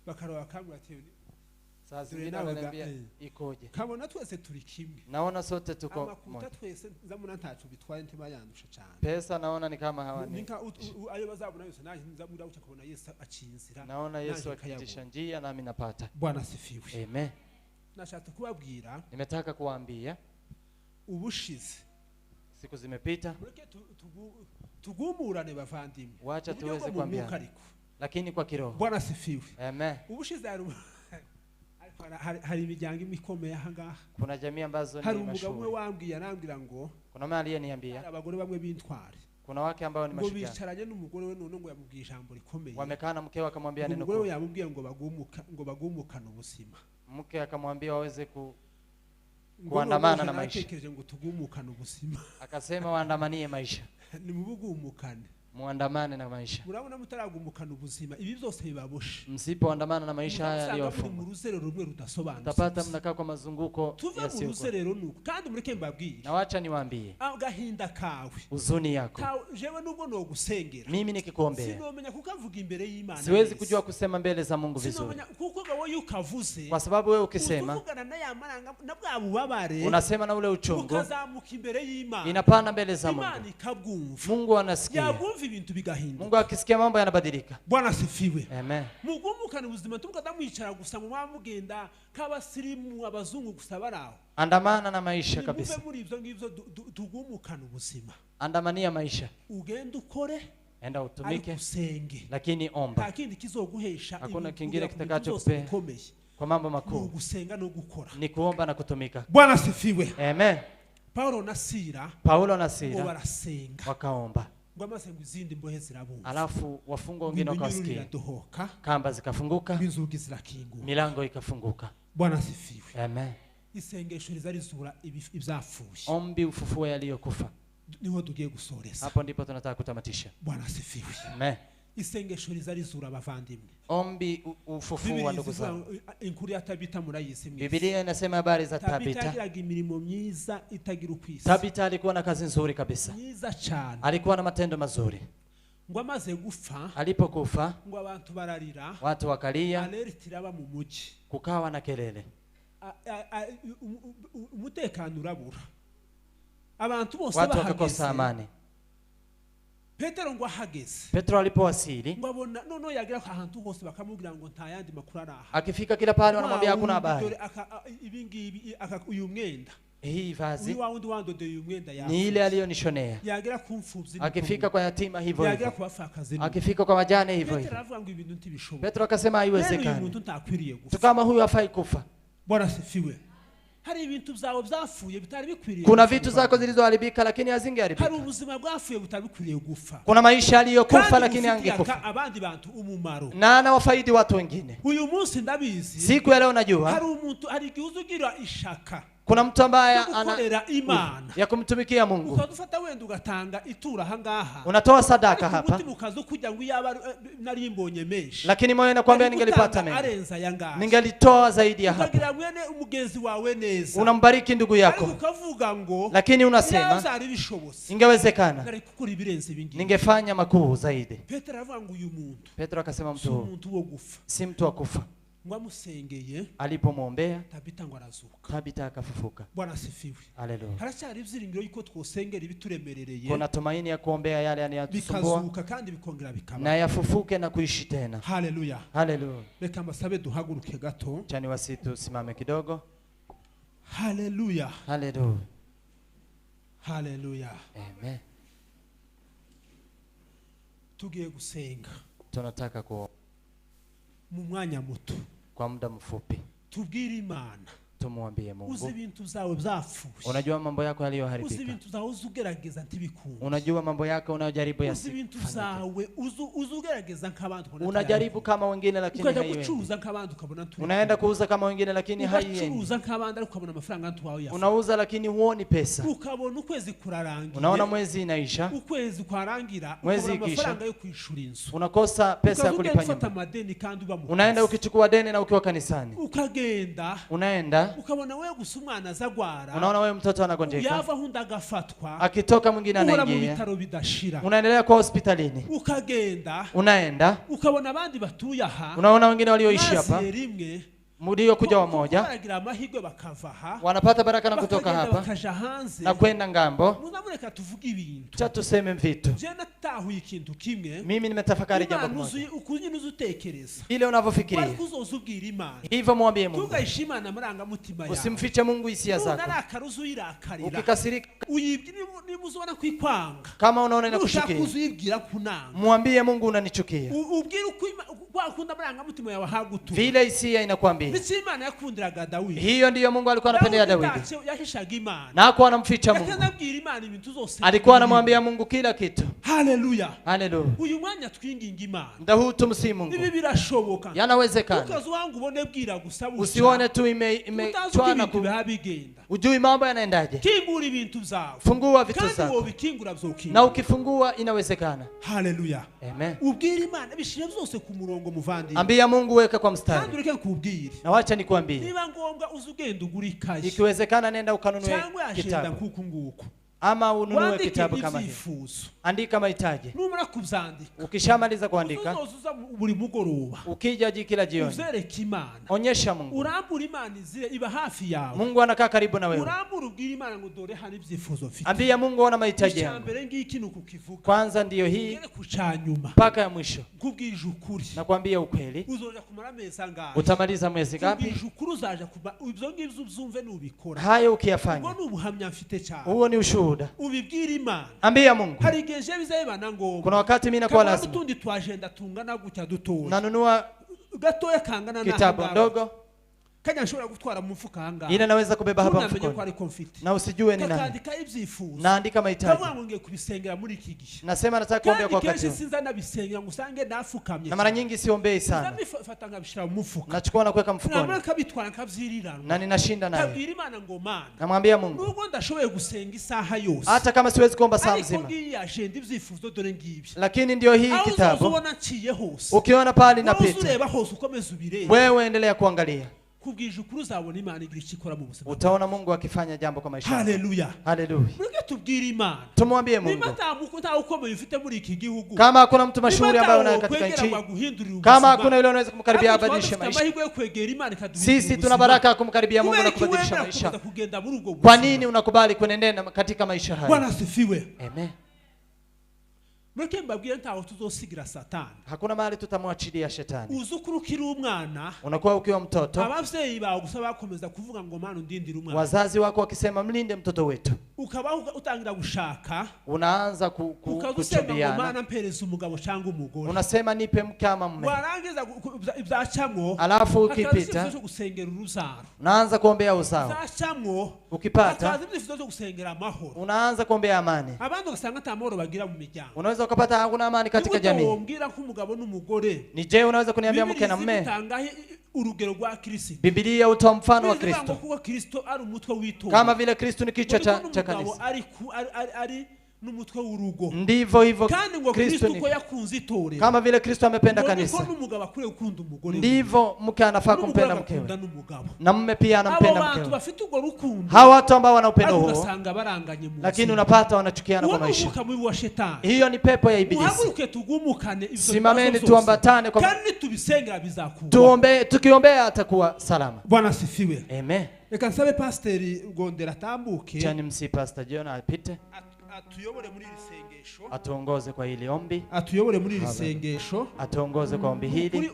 bakaroba kamwe ati saa zingine ananiambia ikoje. Kabona twese turi kimwe. Naona sote tuko moja. Amakuta twese nzamuna ntacu bitwaye ntiba yandusha cyane. Pesa naona ni kama hawani. Ninka ayo bazabona yose naje nzamura uca kubona Yesu acinzira. Naona Yesu akitisha njia nami napata. Bwana sifiwe. Amen. Nashatse kubabwira. Nimetaka kuambia ubushize. Siku zimepita. Tugumurane bavandimwe. Wacha tuweze kuambiana. Lakini kwa kiroho. Bwana sifiwe. Amen. Ubushize hari imiryango imikomeye ahangaha. Kuna jamii ambazo ni mashuhuri. Hari umugabo wambwiye anambira ngo kuna mali aliyeniambia abagore bamwe b'intwari. Kuna wake ambao ni mashujaa. Ngo bicaranye n'umugore we none ngo yamubwiye ijambo rikomeye. Wamekaa na mkewe akamwambia neno kubwa. Umugore yamubwiye ngo bagumukana ubuzima. Mke akamwambia waweze kuandamana na maisha. Atekereje ngo tugumukana ubuzima. Akasema waandamanie maisha. Ni mubugumukane. Muandamane na maisha. Murabona mutaragumukana ubuzima ibi byose bibaboshe. Msipoandamana na maisha haya yaliyofunga. Mu ruzero rumwe rudasobanutse. Utapata mnakaa kwa mazunguko yasiyo. Tuva mu ruzero nuko kandi mureke mbabwire. Na wacha niwaambie. Agahinda kawe. Uzuni yako. Jewe nubwo no gusengera. Mimi nikikuombea. Sinomenya kukavuga imbere y'Imana. Siwezi kujua kusema mbele za Mungu vizuri. Sinomenya kuko gawo yukavuze. Kwa sababu wewe ukisema. Ukuvugana na yamaranga na bwabubabare. Unasema na ule uchungu. Ukazamuka imbere y'Imana. Inapanda mbele za Mungu. Imana ikabwumva. Mungu anasikia. Yabwumva ibintu bigahinda. Mungu akisikia mambo yanabadilika. Bwana sifiwe. Amen. Mugumukana ubuzima tumukadamwicara gusa mu mwamugenda kabasirimu abazungu gusa baraho. Andamana na maisha kabisa. Muve muri ivyo ngivyo tugumukana ubuzima. Andamania maisha. Ugenda ukore. Enda utumike. Usenge. Lakini omba. Hakindi kizoguhesha. Hakuna kingine kitakachokupea. kwa mambo makuu gusenga no gukora ni kuomba na kutumika. Bwana sifiwe. Amen. Paulo na Sila barasenga wakaomba, ngo amaze ngo izindi mbohe zirabumva, alafu wafungwa wengine wakasikia, kamba zikafunguka, inzugi zirakinguka, milango ikafunguka. Bwana sifiwe. Amen. Isengesho rizalizura ibyafuye, ombi ufufue yaliyokufa. Niho tugiye gusoreza, hapo ndipo tunataka kutamatisha. Bwana sifiwe. Amen. Isengesho rizalizura abavandimwe, ombi ufufua ndugu zangu. Inkuru ya Tabita murayisi mwe. Biblia inasema habari za Tabita. Tabita yagiraga imirimo myiza itagira ukwisi. Tabita alikuwa na kazi nzuri kabisa, myiza cyane, alikuwa na matendo mazuri. Ngo amaze gufa, alipokufa, ngo abantu bararira, watu wakalia, alerti iraba mu muji, kukawa na kelele, umutekano urabura, abantu bose watu wakakosa amani. Petero ngo ahageze, Petro alipowasili, ngo abona nono yagira ahantu hose bakamubwira ngo nta yandi makuru araha. Akifika kila pale wanamwambia hakuna habari. Ibingibi uyu mwenda, hii vazi ni ile aliyonishonea. Akifika kwa yatima hivyo hivyo, akifika kwa wajane hivyo hivyo. Petro akasema haiwezekani, mtu kama huyu hafai kufa. Bwana sifiwe. Hari ibintu byawe byafuye bitari bikwiriye. Kuna vitu zako zilizoharibika lakini hazingeharibika. Hari ubuzima bwafuye butari bikwiriye gufa. Kuna maisha aliyokufa lakini angekufa. Abandi bantu umumaro. Na anawafaidi watu wengine. Uyu munsi ndabizi, siku ya leo najua, hari umuntu ari giuzugira ishaka, kuna mtu ambaye ana ya kumtumikia Mungu. Ukadufata wenda ugatanga itura hangaha, unatoa sadaka hapa, ukazo kujya ngo yaba nari mbonye menshi, lakini moyo nakwambia ningelipata mengi, ningelitoa zaidi ya hapa. Ukagira mwene umugenzi wawe neza, unambariki ndugu yako, ukavuga ngo, lakini unasema ingewezekana ningefanya makuu zaidi. Petro avuga ngo uyu muntu, Petro akasema mtu wo gufa, si mtu wa kufa. Ngwamusengeye, alipomwombea Tabita ngo arazuka, Tabita akafufuka. Bwana sifiwe. Haleluya. Haracyari ibyiringiro yuko twosengera ibituremerereye, kuna tumaini ya kuombea yale yanayatusumbua, bikazuka kandi bikongera bikaba, na yafufuke na kuishi tena. Haleluya. Haleluya. Reka mbasabe duhaguruke gato, chani wasitu simame kidogo. Haleluya. Haleluya. Haleluya. Amen. Tugiye gusenga, tunataka ku mu mwanya muto, kwa muda mfupi, tubwire Imana, tumwambie Mungu, uzi ibintu zawe byafuye, unajua mambo yako yaliyoharibika, uzi ibintu zawe uzugerageza ntibikunda, unajua mambo yako unayojaribu uzi ibintu zawe uzugerageza nk'abantu, unajaribu kama wengine lakini haiwendi, ukacuruza nk'abantu ukabona turi, unaenda kuuza kama wengine lakini haiendi, ukacuruza nk'abandi ariko ukabona amafaranga ntu wawe yafu, unauza lakini huoni pesa, ukabona ukwezi kurarangira, unaona mwezi inaisha, ukwezi kwarangira, mwezi ukabona amafaranga yo kwishura inzu, unakosa pesa ya kulipa nyumba, unaenda ukichukua deni na ukiwa kanisani, ukagenda, unaenda ukabona wewe gusa umwana azagwara, unaona wewe mtoto anagonjeka, yava hunda agafatwa, akitoka mwingine anaingia, unaendelea kwa hospitalini, ukagenda, unaenda ukabona abandi batuye aha, unaona wengine walioishi hapa Mudio kuja wamoja, wanapata baraka na kutoka hapa na kwenda ngambo. Cha tuseme vitu. Mimi nimetafakari jambo moja. Ile unavyofikiria hivyo mwambie Mungu. Usimfiche Mungu hisia zako. Ukikasirika, kama unaona inakuchukia, mwambie Mungu unanichukia. Vile hisia inakwambia. Hiyo ndiyo Mungu alikuwa anapendea Daudi. Na hakuwa anamficha Mungu. Alikuwa anamwambia Mungu kila kitu. Haleluya. Haleluya. Uyu mwanya twinginga Imana. Ndahu tumsi Mungu. Ibi birashoboka. Yanawezekana. Ukazo wangu ubone bwira gusa. Usione tu imechwana kubigenda. Ujui mambo yanaendaje. Kingura ibintu zawe. Fungua vitu zako. Na ukifungua inawezekana. Haleluya. Amen. Ubwira Imana bishije byose ku murongo muvandi. Ambia Mungu weka kwa mstari. Kandi ureke kubwira. Na wacha nikwambie. Niba ngombwa uzugenda ugurikaje. Ikiwezekana nenda ukanunue kitabu. Ama ununue kitabu kama hivi. Andika mahitaji. Numara kubyandika. Ukishamaliza kuandika, buri mugoroba. Ukija kila jioni. Uzereke Imana. Onyesha Mungu. Urambura Imana izire iba hafi yawe. Mungu anakaa karibu na wewe. Urambura ubwira Imana ngo dore hari ibyifuzo mfite. Ambia Mungu ona mahitaji yangu. Icyambere ngiki nukukivuga. Kwanza ndiyo hii. Kuchanyuma. Paka ya mwisho. Kubwije ukuri. Nakwambia ukweli. Uzoja kumara meza ngaho. Utamaliza mwezi ngapi? Kubwije ukuri uzaja kuba ibyo ngibyo uzumve nubikora. Hayo ukiyafanya. Ubwo nubuhamya mfite cyane. Huo ni ushuhuda. Ubibwira Imana. Ambia Mungu. Hari genje bizayibana ngo. Kuna wakati mimi nakuwa lazima. Tundi twagenda tungana gutya dutoya. Nanunua gatoya kangana na kitabu ndogo. kanya nshobora gutwara mu mfuka hanga ile naweza kubeba hapa mfukoni na usijue ni nani. Naandika ibyifuzo, naandika mahitaji, kama ngiye kubisengera muri iki gihe, nasema nataka kuombea kwa wakati huu. Sinza nabisengera ngusange nafukamye, na mara nyingi siombei sana, nabifata ngabishira mu mfuka, nachukua na kuweka mfukoni, na kabitwara nkavyirirana, na ninashinda naye. Kabwira Imana ngo Mana, namwambia Mungu, nubwo ndashoboye gusenga isaha yose, hata kama siwezi kuomba saa nzima, ariko ngiye agenda ibyifuzo dore ngibi, lakini ndio hii kitabu, uzobona nciye hose, ukiona pale napita, ureba hose ukomeza ubireba, wewe endelea kuangalia, kubwije ukuri uzabona Imana igira ikikora mu buzima, utaona Mungu akifanya jambo kwa maisha. Haleluya, haleluya. Mwige tubwire Imana, tumwambie Mungu, nimatambuko nta ukomeye ufite muri iki gihugu, kama hakuna mtu mashuhuri ambaye unaye katika nchi, kama hakuna yule anaweza kumkaribia abadilishe maisha, sisi tuna baraka ya kumkaribia Mungu na kubadilisha maisha. Kwa nini unakubali kuenenda katika maisha haya? Bwana asifiwe. Amen. Mweke mbabwire ntaho tuzosigira Satani, hakuna mahali tutamwachilia shetani. Uzukurukira umwana, unakuwa ukiwa mtoto, abavyeyi bawe gusaba bakomeza kuvuga ngo Mana undindira umwana, wazazi wako wakisema mlinde mtoto wetu, ukaba utangira gushaka, unaanza kuchumbiana, Mana mpereza umugabo cyangwa umugore, unasema nipe mke ama mume, warangiza ibyacamwo, alafu ukipita gusengera uruzaro, unaanza kuombea uzao, ibyacamwo ukipata akazi byifuzo gusengera amahoro, unaanza kuombea amani, abandi ugasanga atamahoro bagira mu miryango, unaweza ukapata hakuna amani katika jamii. Umbwira ko umugabo n'umugore, ni je unaweza kuniambia mke na mume? Urugero rwa Kristo, Biblia utoa mfano wa Kristo, Kristo ari umutwe w'itoro, kama vile Kristo ni kichwa cha kanisa, ari n'umutwe w'urugo, ndivyo hivyo Kristo uko yakunze itore, kama vile Kristo amependa kanisa, ndivyo mke anafaa kumpenda mkewe, na mume pia anampenda mkewe. Hawa watu ambao wana upendo huo, lakini unapata wanachukiana kwa maisha. Hiyo ni pepo ya ibilisi. Simameni tuambatane kwa tuombe, tukiombea atakuwa salama. Bwana asifiwe. Amen. Reka nsabe Pastor Gondera tambuke, Jani msi Pastor Jonas apite, atuyobore muri iri sengesho, atuongoze kwa hili ombi, atuyobore muri iri sengesho, atuongoze kwa ombi hili.